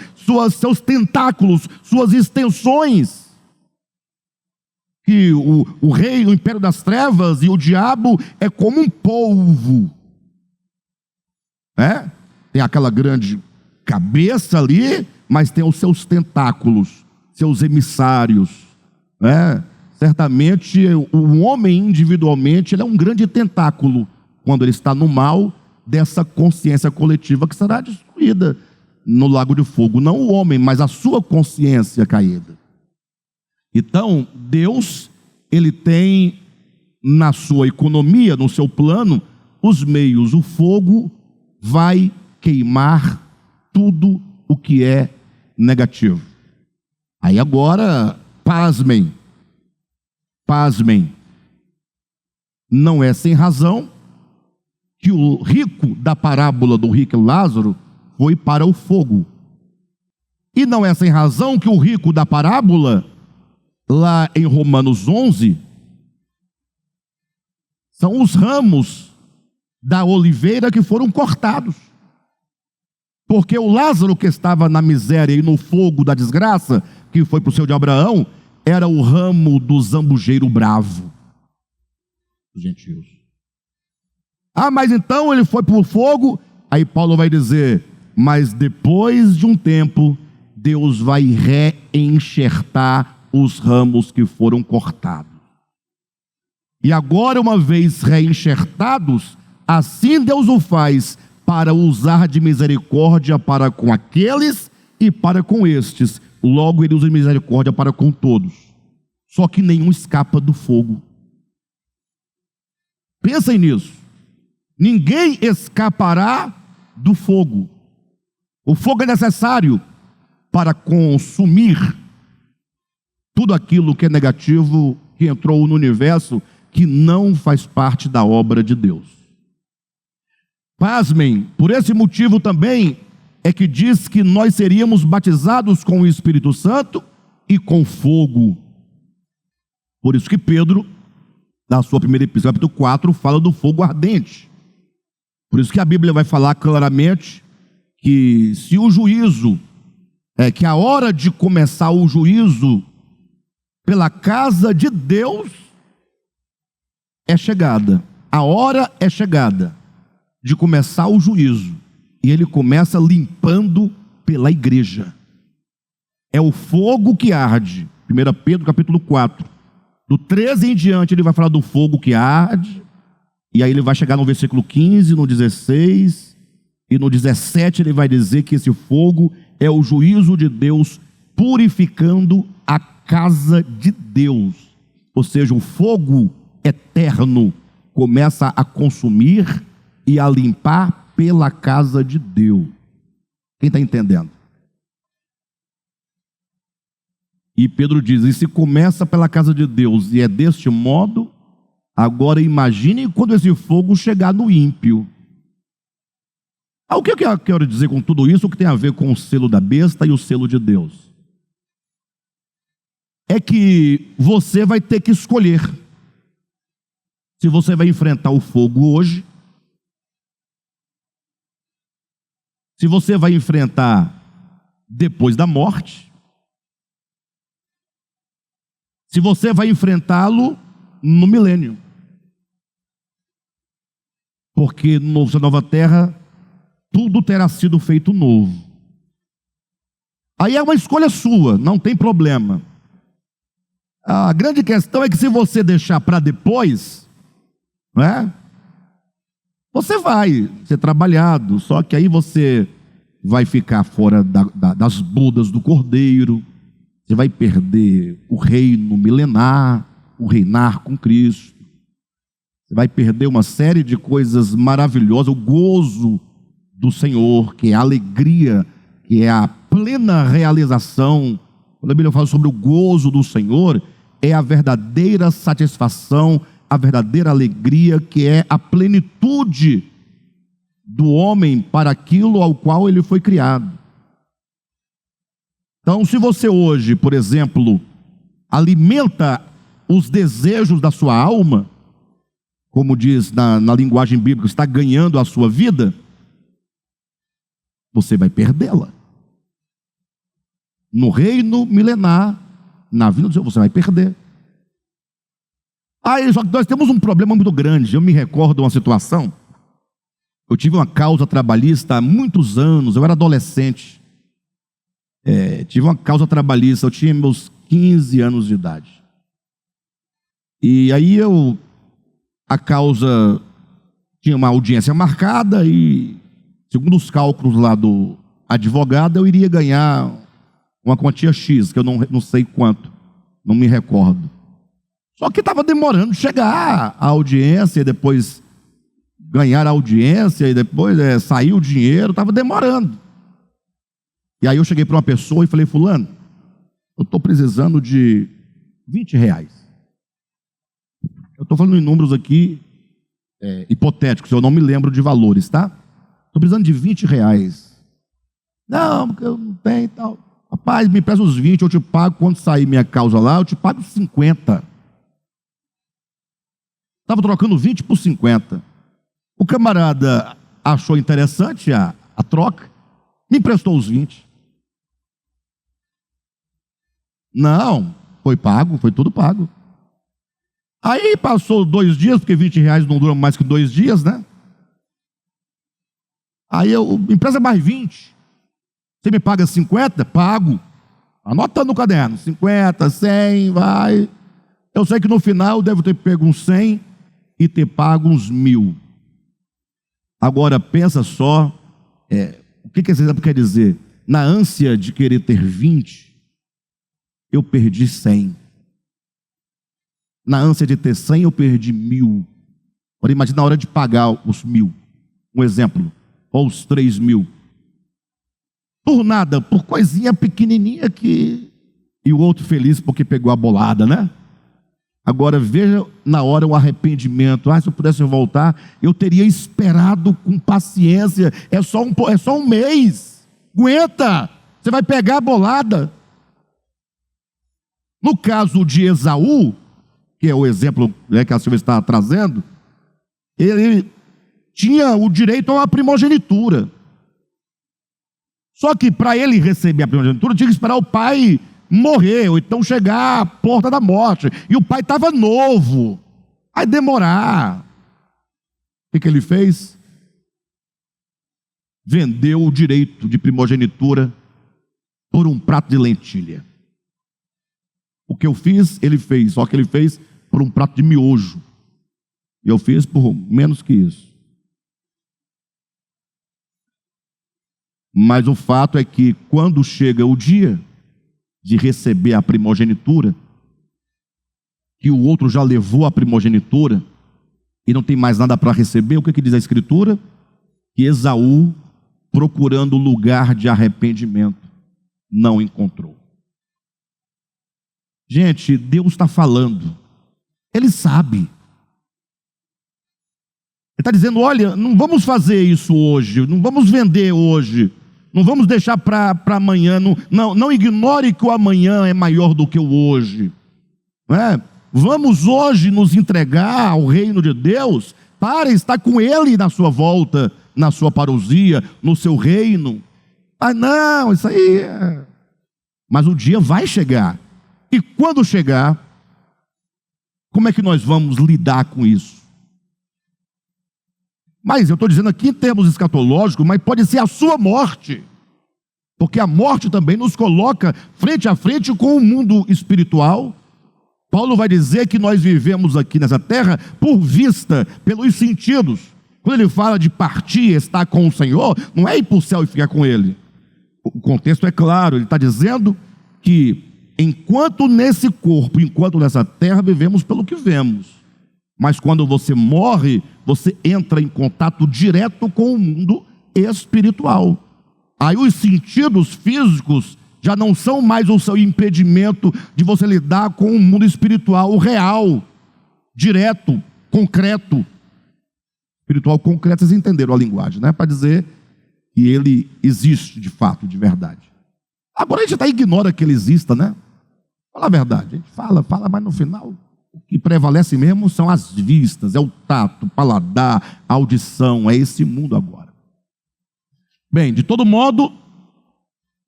seus tentáculos, suas extensões. Que o rei, o império das trevas e o diabo é como um polvo. Tem aquela grande cabeça ali, mas tem os seus tentáculos, seus emissários. certamente o homem individualmente ele é um grande tentáculo quando ele está no mal dessa consciência coletiva que será destruída no lago de fogo. Não o homem, mas a sua consciência caída. Então, Deus, ele tem na sua economia, no seu plano, os meios. O fogo vai queimar tudo o que é negativo. Aí agora, pasmem. Não é sem razão que o rico da parábola do rico e Lázaro foi para o fogo. E não é sem razão que o rico da parábola, lá em Romanos 11, são os ramos da oliveira que foram cortados. Porque o Lázaro que estava na miséria e no fogo da desgraça, que foi para o seu de Abraão, era o ramo do zambujeiro bravo. Os gentios. Mas então ele foi para o fogo. Aí Paulo vai dizer, mas depois de um tempo, Deus vai reenxertar os ramos que foram cortados. E agora, uma vez reenxertados, assim Deus o faz para usar de misericórdia para com aqueles e para com estes. Logo ele usa de misericórdia para com todos. Só que nenhum escapa do fogo. Pensem nisso. Ninguém escapará do fogo. O fogo é necessário para consumir tudo aquilo que é negativo, que entrou no universo, que não faz parte da obra de Deus. Pasmem, por esse motivo também é que diz que nós seríamos batizados com o Espírito Santo e com fogo. Por isso que Pedro, na sua primeira epístola, capítulo 4, fala do fogo ardente. Por isso que a Bíblia vai falar claramente que se o juízo, que a hora de começar o juízo pela casa de Deus é chegada. A hora é chegada de começar o juízo. E ele começa limpando pela igreja. É o fogo que arde. 1 Pedro capítulo 4. Do 13 em diante ele vai falar do fogo que arde. E aí ele vai chegar no versículo 15, no 16 e no 17 ele vai dizer que esse fogo é o juízo de Deus purificando a casa de Deus. Ou seja, o fogo eterno começa a consumir e a limpar pela casa de Deus. Quem está entendendo? E Pedro diz, e se começa pela casa de Deus e é deste modo, agora imagine quando esse fogo chegar no ímpio. O que eu quero dizer com tudo isso, o que tem a ver com o selo da besta e o selo de Deus? É que você vai ter que escolher se você vai enfrentar o fogo hoje, se você vai enfrentar depois da morte, se você vai enfrentá-lo no milênio. Porque no novo céu e nova terra, tudo terá sido feito novo. Aí é uma escolha sua, não tem problema. A grande questão é que se você deixar para depois, né, você vai ser trabalhado, só que aí você vai ficar fora das bodas do Cordeiro, você vai perder o reino milenar, o reinar com Cristo, você vai perder uma série de coisas maravilhosas, o gozo do Senhor, que é a alegria, que é a plena realização. Quando a Bíblia fala sobre o gozo do Senhor, é a verdadeira satisfação, a verdadeira alegria, que é a plenitude do homem para aquilo ao qual ele foi criado. Então, se você hoje, por exemplo, alimenta os desejos da sua alma, como diz na linguagem bíblica, está ganhando a sua vida, você vai perdê-la. No reino milenar, na vida do Senhor, você vai perder. Só que nós temos um problema muito grande. Eu me recordo de uma situação. Eu tive uma causa trabalhista há muitos anos, eu era adolescente. Tive uma causa trabalhista, eu tinha meus 15 anos de idade. E aí a causa tinha uma audiência marcada e, segundo os cálculos lá do advogado, eu iria ganhar uma quantia X, que eu não sei quanto, não me recordo. Só que estava demorando chegar a audiência, e depois ganhar a audiência, e depois sair o dinheiro, estava demorando. E aí eu cheguei para uma pessoa e falei: fulano, eu estou precisando de R$20. Eu estou falando em números aqui hipotéticos, eu não me lembro de valores, tá? Estou precisando de R$20. Não, porque eu não tenho e tal. Rapaz, me empresta os 20, eu te pago, quando sair minha causa lá, eu te pago 50. Estava trocando 20 por 50. O camarada achou interessante a troca, me emprestou os 20. Não, foi pago, foi tudo pago. Aí passou 2 dias, porque R$20 não dura mais que 2 dias, né? Aí me empresta mais 20. Você me paga 50? Pago. Anota no caderno, 50, 100, vai. Eu sei que no final eu devo ter pego uns 100 e ter pago uns 1.000. Agora, pensa só, o que esse exemplo quer dizer? Na ânsia de querer ter 20, eu perdi 100. Na ânsia de ter 100, eu perdi 1.000. Agora, imagina na hora de pagar os 1.000. Um exemplo, ou os 3.000. Por nada, por coisinha pequenininha que... E o outro feliz porque pegou a bolada, né? Agora veja na hora o arrependimento. Se eu pudesse voltar, eu teria esperado com paciência. É só um mês. Aguenta. Você vai pegar a bolada. No caso de Esaú, que é o exemplo que a Silvia está trazendo, ele tinha o direito a uma primogenitura. Só que para ele receber a primogenitura, tinha que esperar o pai morrer, ou então chegar à porta da morte. E o pai estava novo. Vai demorar. O que ele fez? Vendeu o direito de primogenitura por um prato de lentilha. O que eu fiz, ele fez. Só que ele fez por um prato de miojo. E eu fiz por menos que isso. Mas o fato é que quando chega o dia de receber a primogenitura, que o outro já levou a primogenitura e não tem mais nada para receber, o que diz a Escritura? Que Esaú, procurando lugar de arrependimento, não encontrou. Gente, Deus está falando. Ele sabe. Ele está dizendo: olha, não vamos fazer isso hoje, não vamos vender hoje, não vamos deixar para amanhã, não ignore que o amanhã é maior do que o hoje. Vamos hoje nos entregar ao reino de Deus para estar com Ele na sua volta, na sua parousia, no seu reino. Não, isso aí Mas o dia vai chegar. E quando chegar, como é que nós vamos lidar com isso? Mas eu estou dizendo aqui em termos escatológicos, mas pode ser a sua morte. Porque a morte também nos coloca frente a frente com o mundo espiritual. Paulo vai dizer que nós vivemos aqui nessa terra por vista, pelos sentidos. Quando ele fala de partir, estar com o Senhor, não é ir para o céu e ficar com Ele. O contexto é claro, ele está dizendo que enquanto nesse corpo, enquanto nessa terra, vivemos pelo que vemos. Mas quando você morre, você entra em contato direto com o mundo espiritual. Aí os sentidos físicos já não são mais o seu impedimento de você lidar com o mundo espiritual real, direto, concreto. Espiritual concreto, vocês entenderam a linguagem, né? Para dizer que ele existe de fato, de verdade. Agora a gente até ignora que ele exista, né? Fala a verdade, a gente fala, mas no final o que prevalece mesmo são as vistas, é o tato, o paladar, a audição, é esse mundo agora. Bem, de todo modo,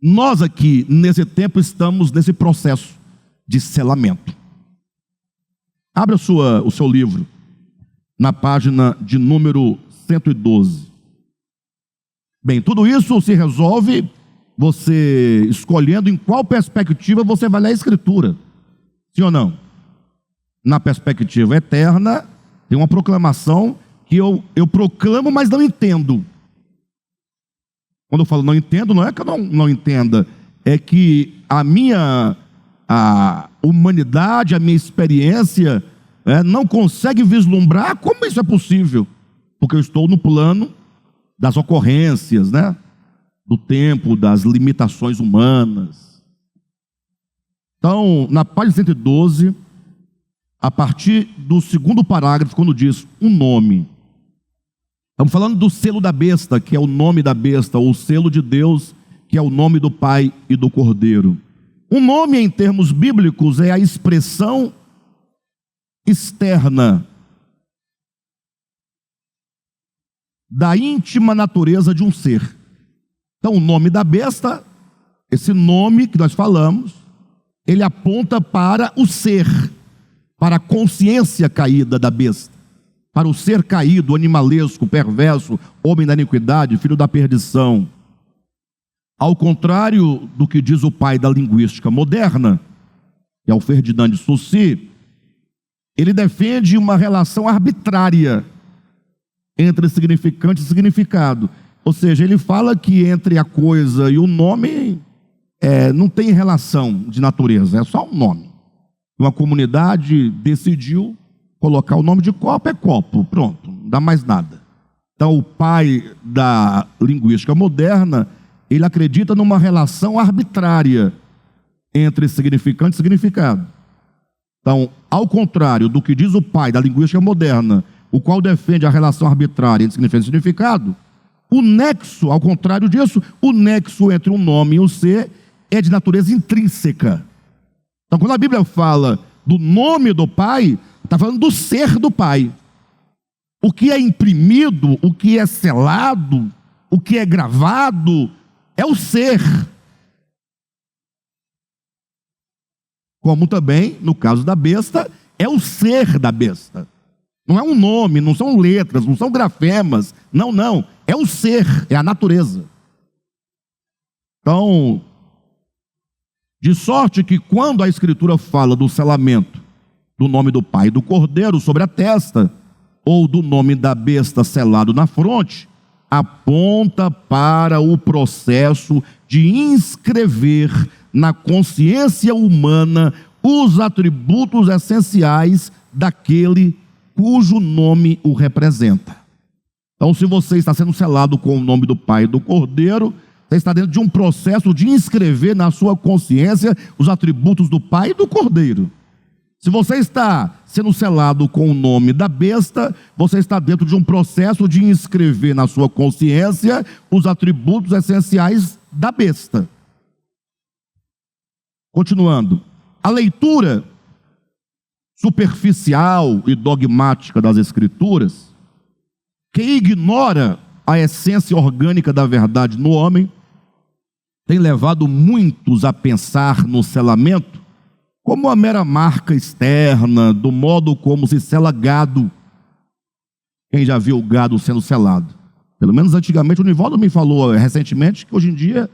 nós aqui nesse tempo estamos nesse processo de selamento. Abra o seu livro na página de número 112. Bem, tudo isso se resolve você escolhendo em qual perspectiva você vai ler a Escritura. Sim ou não? na perspectiva eterna, tem uma proclamação que eu proclamo, mas não entendo. Quando eu falo não entendo, não é que eu não entenda, é que a humanidade, a minha experiência, não consegue vislumbrar como isso é possível, porque eu estou no plano das ocorrências, né? Do tempo, das limitações humanas. Então, na página 112, a partir do segundo parágrafo, quando diz um nome, estamos falando do selo da besta, que é o nome da besta, ou o selo de Deus, que é o nome do Pai e do Cordeiro. Um nome, em termos bíblicos, é a expressão externa da íntima natureza de um ser. Então, o nome da besta, esse nome que nós falamos, ele aponta para o ser, para a consciência caída da besta, para o ser caído, animalesco, perverso, homem da iniquidade, filho da perdição. Ao contrário do que diz o pai da linguística moderna, que é o Ferdinand de Saussure, ele defende uma relação arbitrária entre significante e significado. Ou seja, ele fala que entre a coisa e o nome não tem relação de natureza, é só um nome. Uma comunidade decidiu colocar o nome de copo, é copo, pronto, não dá mais nada. Então o pai da linguística moderna, ele acredita numa relação arbitrária entre significante e significado. Então, ao contrário do que diz o pai da linguística moderna, o qual defende a relação arbitrária entre significado e significado, o nexo, ao contrário disso, o nexo entre um nome e um ser é de natureza intrínseca. Então, quando a Bíblia fala do nome do Pai, está falando do ser do Pai. O que é imprimido, o que é selado, o que é gravado, é o ser. Como também, no caso da besta, é o ser da besta. Não é um nome, não são letras, não são grafemas. Não. É o ser, é a natureza. Então, de sorte que quando a Escritura fala do selamento do nome do Pai e do Cordeiro sobre a testa, ou do nome da besta selado na fronte, aponta para o processo de inscrever na consciência humana os atributos essenciais daquele cujo nome o representa. Então, se você está sendo selado com o nome do Pai e do Cordeiro, você está dentro de um processo de inscrever na sua consciência os atributos do Pai e do Cordeiro. Se você está sendo selado com o nome da besta, você está dentro de um processo de inscrever na sua consciência os atributos essenciais da besta. Continuando, a leitura superficial e dogmática das Escrituras, que ignora a essência orgânica da verdade no homem, tem levado muitos a pensar no selamento como uma mera marca externa do modo como se sela gado. Quem já viu o gado sendo selado? Pelo menos antigamente, o Nivaldo me falou recentemente que hoje em dia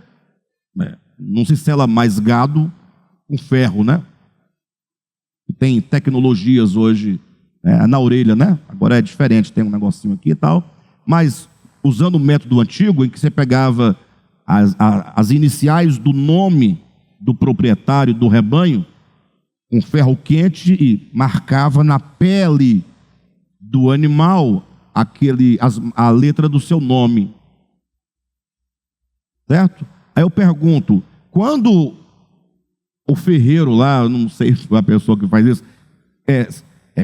não se sela mais gado com ferro, né? Tem tecnologias hoje na orelha, né? Agora é diferente, tem um negocinho aqui e tal. Mas usando o método antigo, em que você pegava as iniciais do nome do proprietário do rebanho, com ferro quente, e marcava na pele do animal a letra do seu nome. Certo? Aí eu pergunto, quando o ferreiro lá, não sei se é a pessoa que faz isso,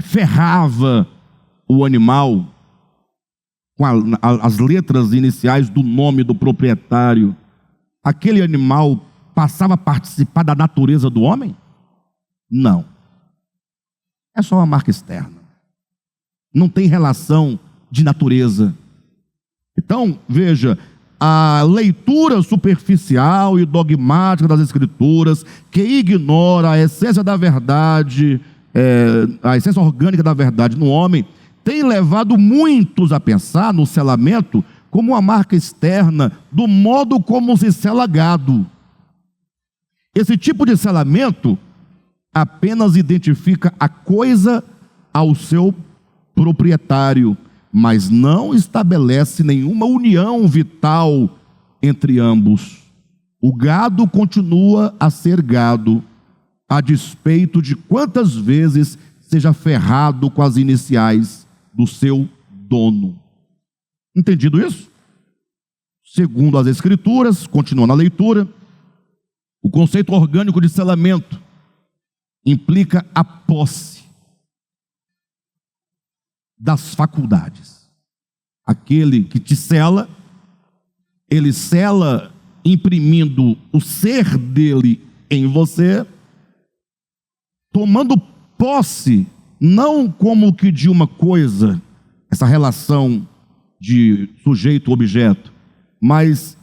ferrava o animal com as letras iniciais do nome do proprietário, aquele animal passava a participar da natureza do homem? Não. É só uma marca externa. Não tem relação de natureza. Então, veja, a leitura superficial e dogmática das Escrituras, que ignora a essência da verdade, a essência orgânica da verdade no homem, tem levado muitos a pensar no selamento como uma marca externa do modo como se sela gado. Esse tipo de selamento apenas identifica a coisa ao seu proprietário, mas não estabelece nenhuma união vital entre ambos. O gado continua a ser gado, a despeito de quantas vezes seja ferrado com as iniciais do seu dono. Entendido isso? Segundo as Escrituras, continuando a leitura, o conceito orgânico de selamento implica a posse das faculdades. Aquele que te sela, ele sela imprimindo o ser dele em você, tomando posse, não como que de uma coisa, essa relação de sujeito-objeto, mas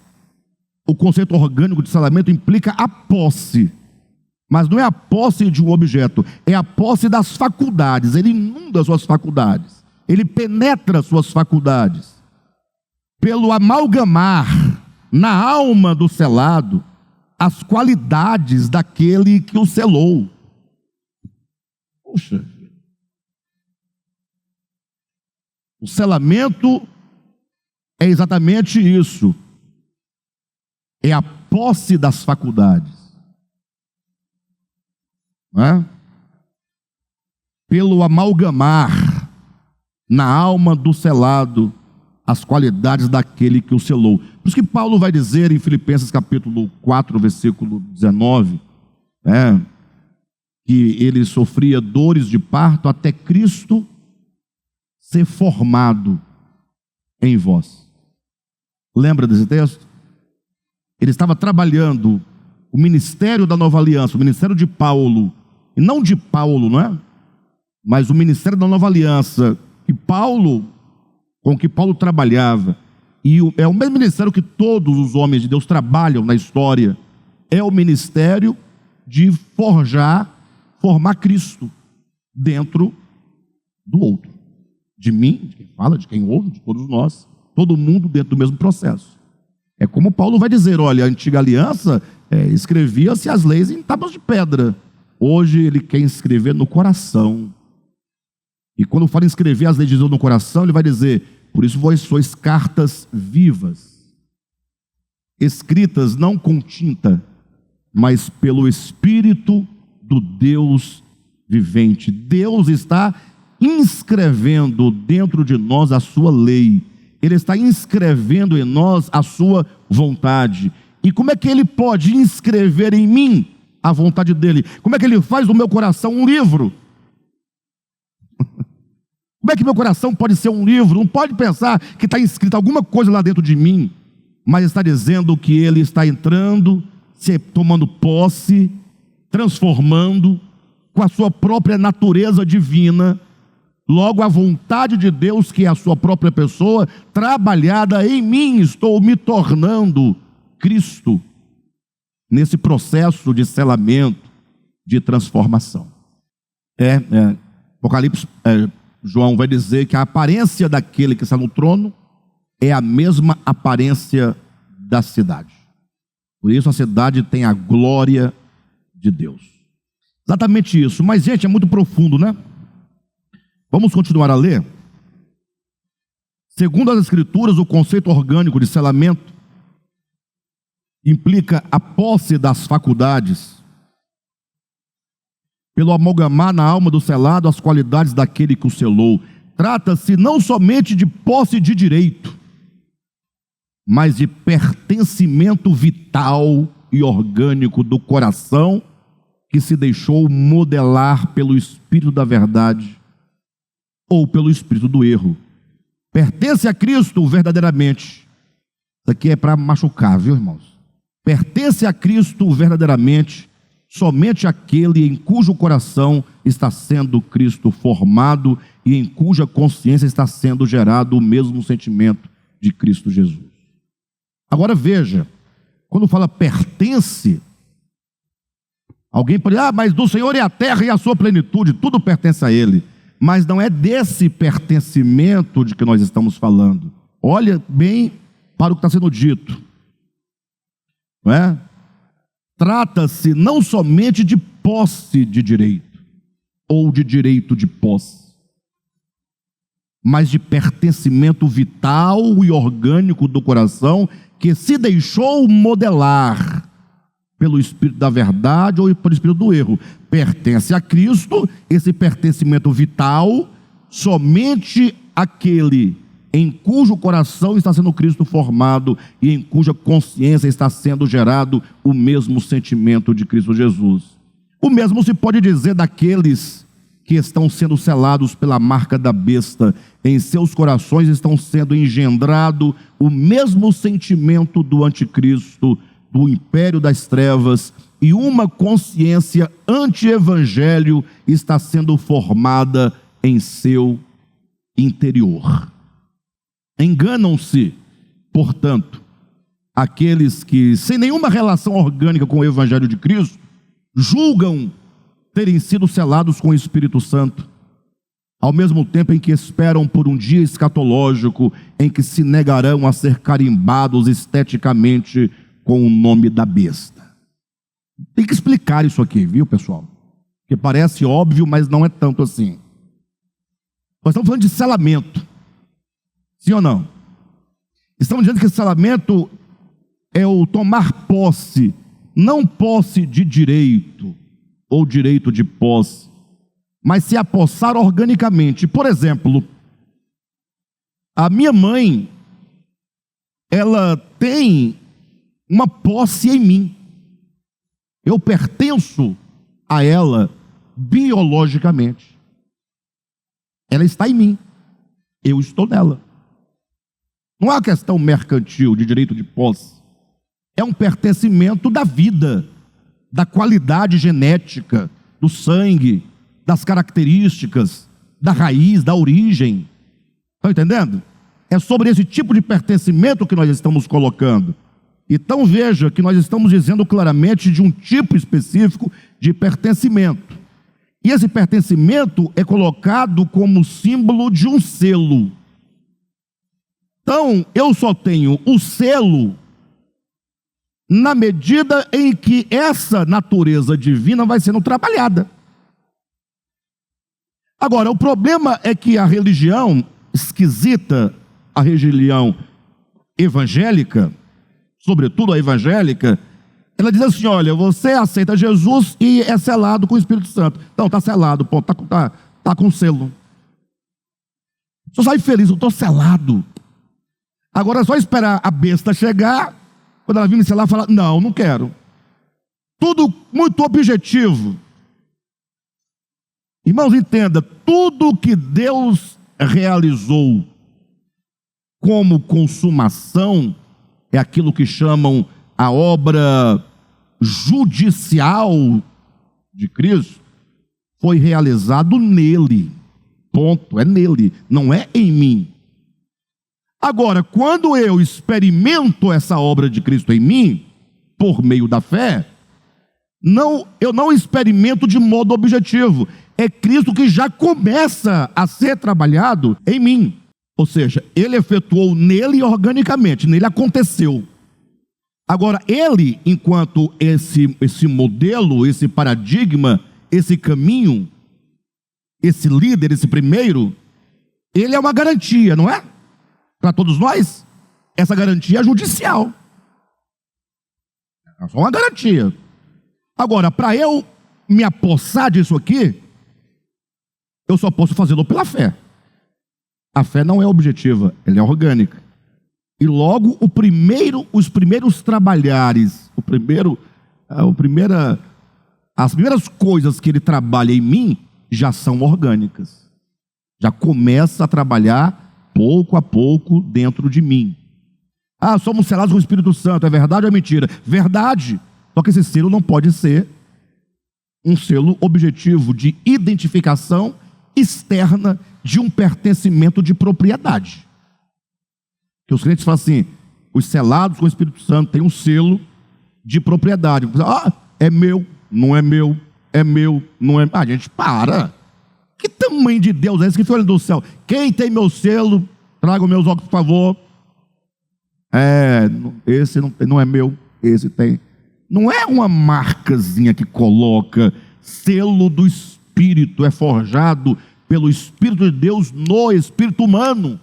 o conceito orgânico de selamento implica a posse. Mas não é a posse de um objeto, é a posse das faculdades. Ele inunda suas faculdades, ele penetra suas faculdades. Pelo amalgamar na alma do selado as qualidades daquele que o selou. Poxa, o selamento é exatamente isso. É a posse das faculdades. Não é? Pelo amalgamar na alma do selado as qualidades daquele que o selou. Por isso que Paulo vai dizer em Filipenses capítulo 4, versículo 19, que ele sofria dores de parto até Cristo ser formado em vós. Lembra desse texto? Ele estava trabalhando o ministério da nova aliança, o ministério de Paulo, e não de Paulo, não é? Mas o ministério da nova aliança, com que Paulo trabalhava, e é o mesmo ministério que todos os homens de Deus trabalham na história, é o ministério de formar Cristo dentro do outro, de mim, de quem fala, de quem ouve, de todos nós, todo mundo dentro do mesmo processo. É como Paulo vai dizer, olha, a antiga aliança escrevia-se as leis em tábuas de pedra, hoje ele quer escrever no coração. E quando fala em escrever as leis de Deus no coração, ele vai dizer, por isso vós sois cartas vivas, escritas não com tinta, mas pelo Espírito do Deus vivente. Deus está inscrevendo dentro de nós a sua lei. Ele está inscrevendo em nós a sua vontade. E como é que ele pode inscrever em mim a vontade dele? Como é que ele faz do meu coração um livro? Como é que meu coração pode ser um livro? Não pode pensar que está escrito alguma coisa lá dentro de mim, mas está dizendo que ele está entrando, tomando posse, transformando com a sua própria natureza divina. Logo, a vontade de Deus, que é a sua própria pessoa, trabalhada em mim, estou me tornando Cristo, nesse processo de selamento, de transformação. Apocalipse, João vai dizer que a aparência daquele que está no trono é a mesma aparência da cidade. Por isso a cidade tem a glória de Deus. Exatamente isso. Mas, gente, é muito profundo, né? Vamos continuar a ler? Segundo as Escrituras, o conceito orgânico de selamento implica a posse das faculdades, pelo amalgamar na alma do selado as qualidades daquele que o selou. Trata-se não somente de posse de direito, mas de pertencimento vital e orgânico do coração que se deixou modelar pelo Espírito da verdade ou pelo espírito do erro. Pertence a Cristo verdadeiramente. Isso aqui é para machucar, viu, irmãos? Pertence a Cristo verdadeiramente somente aquele em cujo coração está sendo Cristo formado e em cuja consciência está sendo gerado o mesmo sentimento de Cristo Jesus. Agora veja, quando fala pertence, alguém pode dizer, mas do Senhor é a terra e a sua plenitude, tudo pertence a Ele. Mas não é desse pertencimento de que nós estamos falando. Olha bem para o que está sendo dito. Não é? trata-se não somente de posse de direito, ou de direito de posse, mas de pertencimento vital e orgânico do coração que se deixou modelar pelo Espírito da verdade ou pelo Espírito do erro. Pertence a Cristo, esse pertencimento vital, somente aquele em cujo coração está sendo Cristo formado e em cuja consciência está sendo gerado o mesmo sentimento de Cristo Jesus. O mesmo se pode dizer daqueles que estão sendo selados pela marca da besta. Em seus corações estão sendo engendrado o mesmo sentimento do anticristo, do império das trevas, e uma consciência anti-evangelho está sendo formada em seu interior. Enganam-se, portanto, aqueles que, sem nenhuma relação orgânica com o evangelho de Cristo, julgam terem sido selados com o Espírito Santo, ao mesmo tempo em que esperam por um dia escatológico em que se negarão a ser carimbados esteticamente com o nome da besta. Tem que explicar isso aqui, viu, pessoal? Que parece óbvio, mas não é tanto assim. Nós estamos falando de selamento. Sim ou não? Estamos dizendo que selamento é o tomar posse, não posse de direito ou direito de posse, mas se apossar organicamente. Por exemplo, a minha mãe, ela tem uma posse em mim. Eu pertenço a ela biologicamente. Ela está em mim, eu estou nela. Não é uma questão mercantil de direito de posse. É um pertencimento da vida, da qualidade genética, do sangue, das características, da raiz, da origem. Estão entendendo? É sobre esse tipo de pertencimento que nós estamos colocando. Então veja que nós estamos dizendo claramente de um tipo específico de pertencimento. E esse pertencimento é colocado como símbolo de um selo. Então, eu só tenho o selo na medida em que essa natureza divina vai sendo trabalhada. Agora, o problema é que a religião esquisita, a religião evangélica, sobretudo a evangélica, ela diz assim: olha, você aceita Jesus e é selado com o Espírito Santo. Então, está selado, ponto, tá com selo. Só sai feliz, eu estou selado. Agora é só esperar a besta chegar, quando ela vir me selar, falar: não, não quero. Tudo muito objetivo. Irmãos, entenda, tudo que Deus realizou como consumação é aquilo que chamam a obra judicial de Cristo, foi realizado nele. Ponto, é nele, não é em mim. Agora, quando eu experimento essa obra de Cristo em mim, por meio da fé, eu não experimento de modo objetivo. É Cristo que já começa a ser trabalhado em mim. Ou seja, ele efetuou nele organicamente, nele aconteceu. Agora, ele, enquanto esse modelo, esse paradigma, esse caminho, esse líder, esse primeiro, ele é uma garantia, não é? Para todos nós, essa garantia é judicial. É só uma garantia. Agora, para eu me apossar disso aqui, eu só posso fazê-lo pela fé. A fé não é objetiva, ela é orgânica. E logo os primeiros trabalhares, as primeiras coisas que ele trabalha em mim já são orgânicas. Já começa a trabalhar pouco a pouco dentro de mim. Ah, somos selados com o Espírito Santo, é verdade ou é mentira? Verdade. Só que esse selo não pode ser um selo objetivo de identificação externa de um pertencimento de propriedade. Que os crentes falam assim: os selados com o Espírito Santo têm um selo de propriedade. Ah, é meu, não é meu, é meu, não é. Ah, gente, para. Que tamanho de Deus é esse que foi olhando do céu? Quem tem meu selo, traga os meus óculos, por favor. Esse não é meu, esse tem. Não é uma marcazinha que coloca, selo do Espírito, é forjado pelo Espírito de Deus no espírito humano.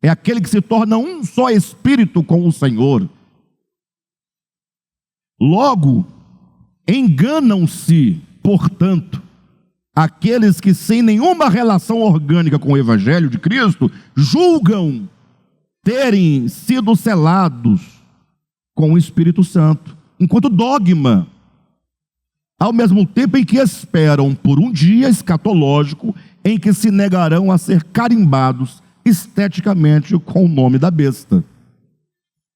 É aquele que se torna um só espírito com o Senhor. Logo, enganam-se, portanto, aqueles que sem nenhuma relação orgânica com o Evangelho de Cristo, julgam terem sido selados com o Espírito Santo, enquanto dogma, ao mesmo tempo em que esperam por um dia escatológico em que se negarão a ser carimbados esteticamente com o nome da besta.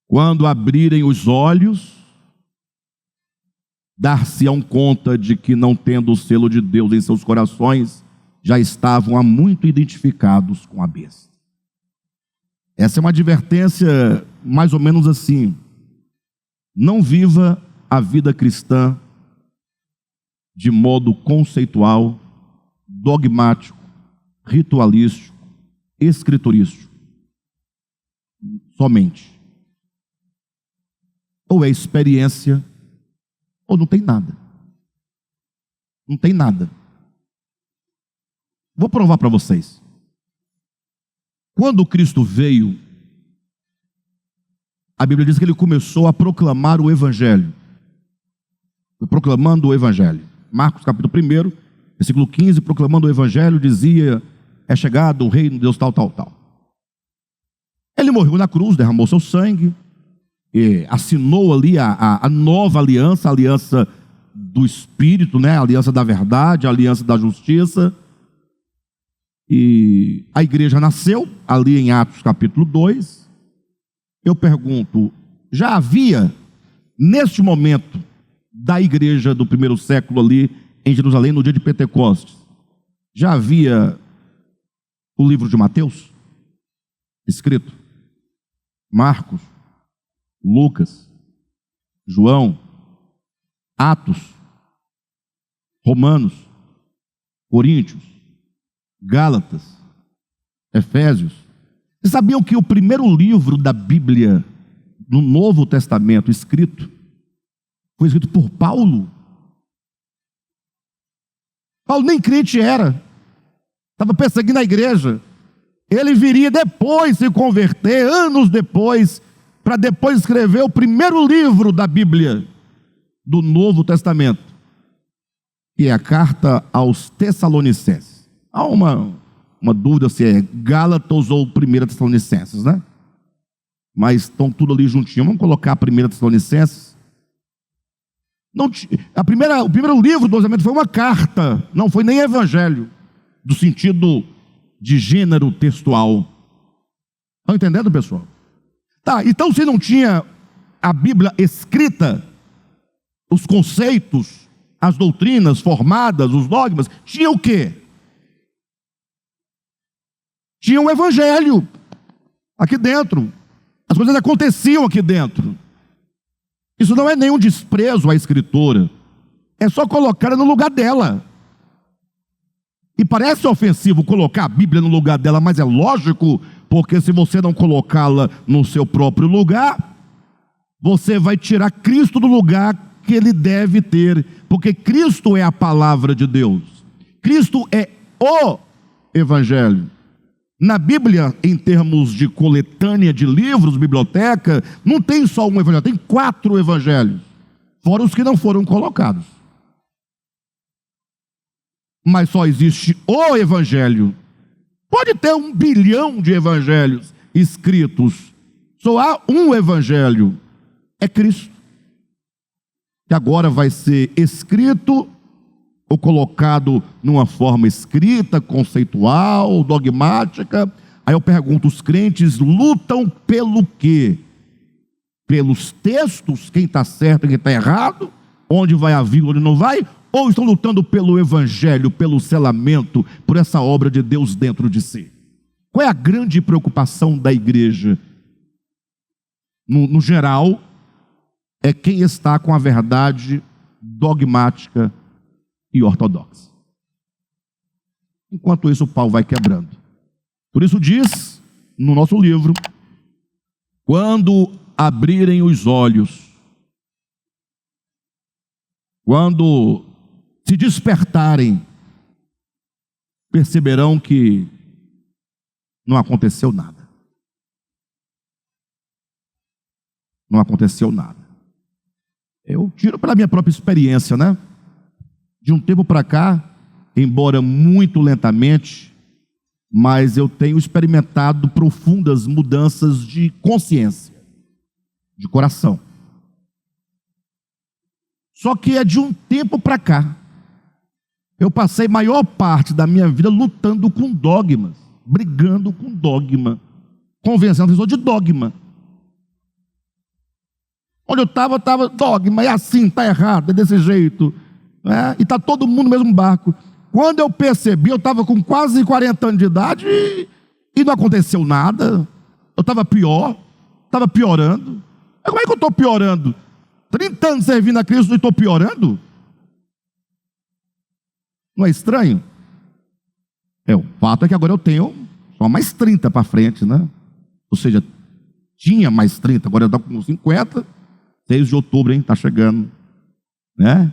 Quando abrirem os olhos, dar-se-ão conta de que, não tendo o selo de Deus em seus corações, já estavam há muito identificados com a besta. Essa é uma advertência mais ou menos assim: não viva a vida cristã de modo conceitual, dogmático, ritualístico, escriturístico. Somente. Ou é experiência, ou não tem nada. Não tem nada. Vou provar para vocês. Quando Cristo veio, a Bíblia diz que ele começou a proclamar o Evangelho. Foi proclamando o Evangelho. Marcos capítulo 1, versículo 15, proclamando o Evangelho, dizia: é chegado o reino de Deus, tal, tal, tal. Ele morreu na cruz, derramou seu sangue, e assinou ali a nova aliança, a aliança do Espírito, né? A aliança da verdade, a aliança da justiça. E a igreja nasceu ali em Atos capítulo 2. Eu pergunto, já havia neste momento da igreja do primeiro século ali em Jerusalém, no dia de Pentecostes, já havia o livro de Mateus escrito? Marcos, Lucas, João, Atos, Romanos, Coríntios, Gálatas, Efésios. Vocês sabiam que o primeiro livro da Bíblia, no Novo Testamento, foi escrito por Paulo? Paulo nem crente era, estava perseguindo a igreja. Ele viria depois se converter, anos depois, para depois escrever o primeiro livro da Bíblia, do Novo Testamento, que é a carta aos Tessalonicenses. Há uma dúvida se é Gálatas ou 1 Tessalonicenses, né? Mas estão tudo ali juntinho. Vamos colocar a 1 Tessalonicenses. Não, o primeiro livro do Novo Testamento foi uma carta, não foi nem evangelho, do sentido de gênero textual. Estão entendendo, pessoal? Tá, então se não tinha a Bíblia escrita, os conceitos, as doutrinas formadas, os dogmas, tinha o quê? Tinha um evangelho aqui dentro. As coisas aconteciam aqui dentro. Isso não é nenhum desprezo à escritora, é só colocar ela no lugar dela. E parece ofensivo colocar a Bíblia no lugar dela, mas é lógico, porque se você não colocá-la no seu próprio lugar, você vai tirar Cristo do lugar que ele deve ter, porque Cristo é a palavra de Deus. Cristo é o Evangelho. Na Bíblia, em termos de coletânea de livros, biblioteca, não tem só um evangelho, tem 4 evangelhos, fora os que não foram colocados. Mas só existe o evangelho. Pode ter 1 bilhão de evangelhos escritos, só há um evangelho, é Cristo, que agora vai ser escrito ou colocado numa forma escrita, conceitual, dogmática. Aí eu pergunto, os crentes lutam pelo quê? Pelos textos, quem está certo e quem está errado, onde vai a vírgula, onde não vai? Ou estão lutando pelo evangelho, pelo selamento, por essa obra de Deus dentro de si? Qual é a grande preocupação da igreja? No geral, é quem está com a verdade dogmática e ortodoxa. Enquanto isso, o pau vai quebrando. Por isso diz no nosso livro: quando abrirem os olhos, Quando se despertarem, perceberão que não aconteceu nada. Não aconteceu nada. Eu tiro pela minha própria experiência, né? De um tempo para cá, embora muito lentamente, mas eu tenho experimentado profundas mudanças de consciência, de coração. Só que é de um tempo para cá. Eu passei maior parte da minha vida lutando com dogmas, brigando com dogma, convencendo as pessoas de dogma. Onde eu estava dogma, é assim, está errado, é desse jeito. Né? E está todo mundo no mesmo barco. Quando eu percebi, eu estava com quase 40 anos de idade e não aconteceu nada. Eu estava pior, estava piorando. Mas como é que eu estou piorando? 30 anos servindo a Cristo e estou piorando? Não é estranho? O fato é que agora eu tenho só mais 30 para frente, né? Ou seja, tinha mais 30, agora eu estou com 50. 6 de outubro, hein? Está chegando. Né?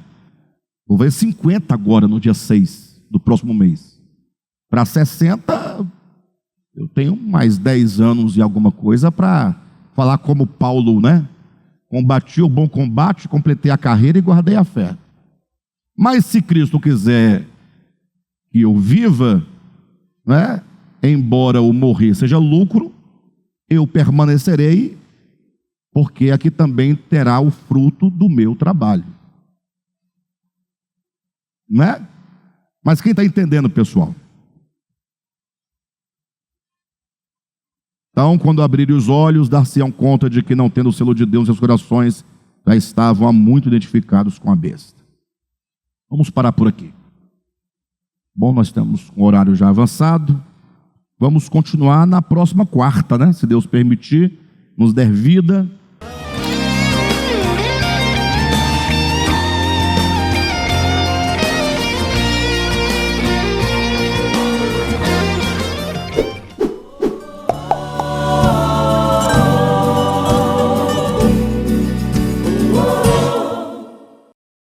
Vou ver 50 agora, no dia 6 do próximo mês. Para 60, eu tenho mais 10 anos e alguma coisa para falar como Paulo, né? Combati o bom combate, completei a carreira e guardei a fé. Mas se Cristo quiser que eu viva, né? Embora o morrer seja lucro, eu permanecerei, porque aqui também terá o fruto do meu trabalho. Não é? Mas quem está entendendo, pessoal? Então, quando abrirem os olhos, dar-se-ão conta de que, não tendo o selo de Deus em seus corações, já estavam há muito identificados com a besta. Vamos parar por aqui. Bom, nós temos um horário já avançado. Vamos continuar na próxima quarta, né? Se Deus permitir, nos der vida.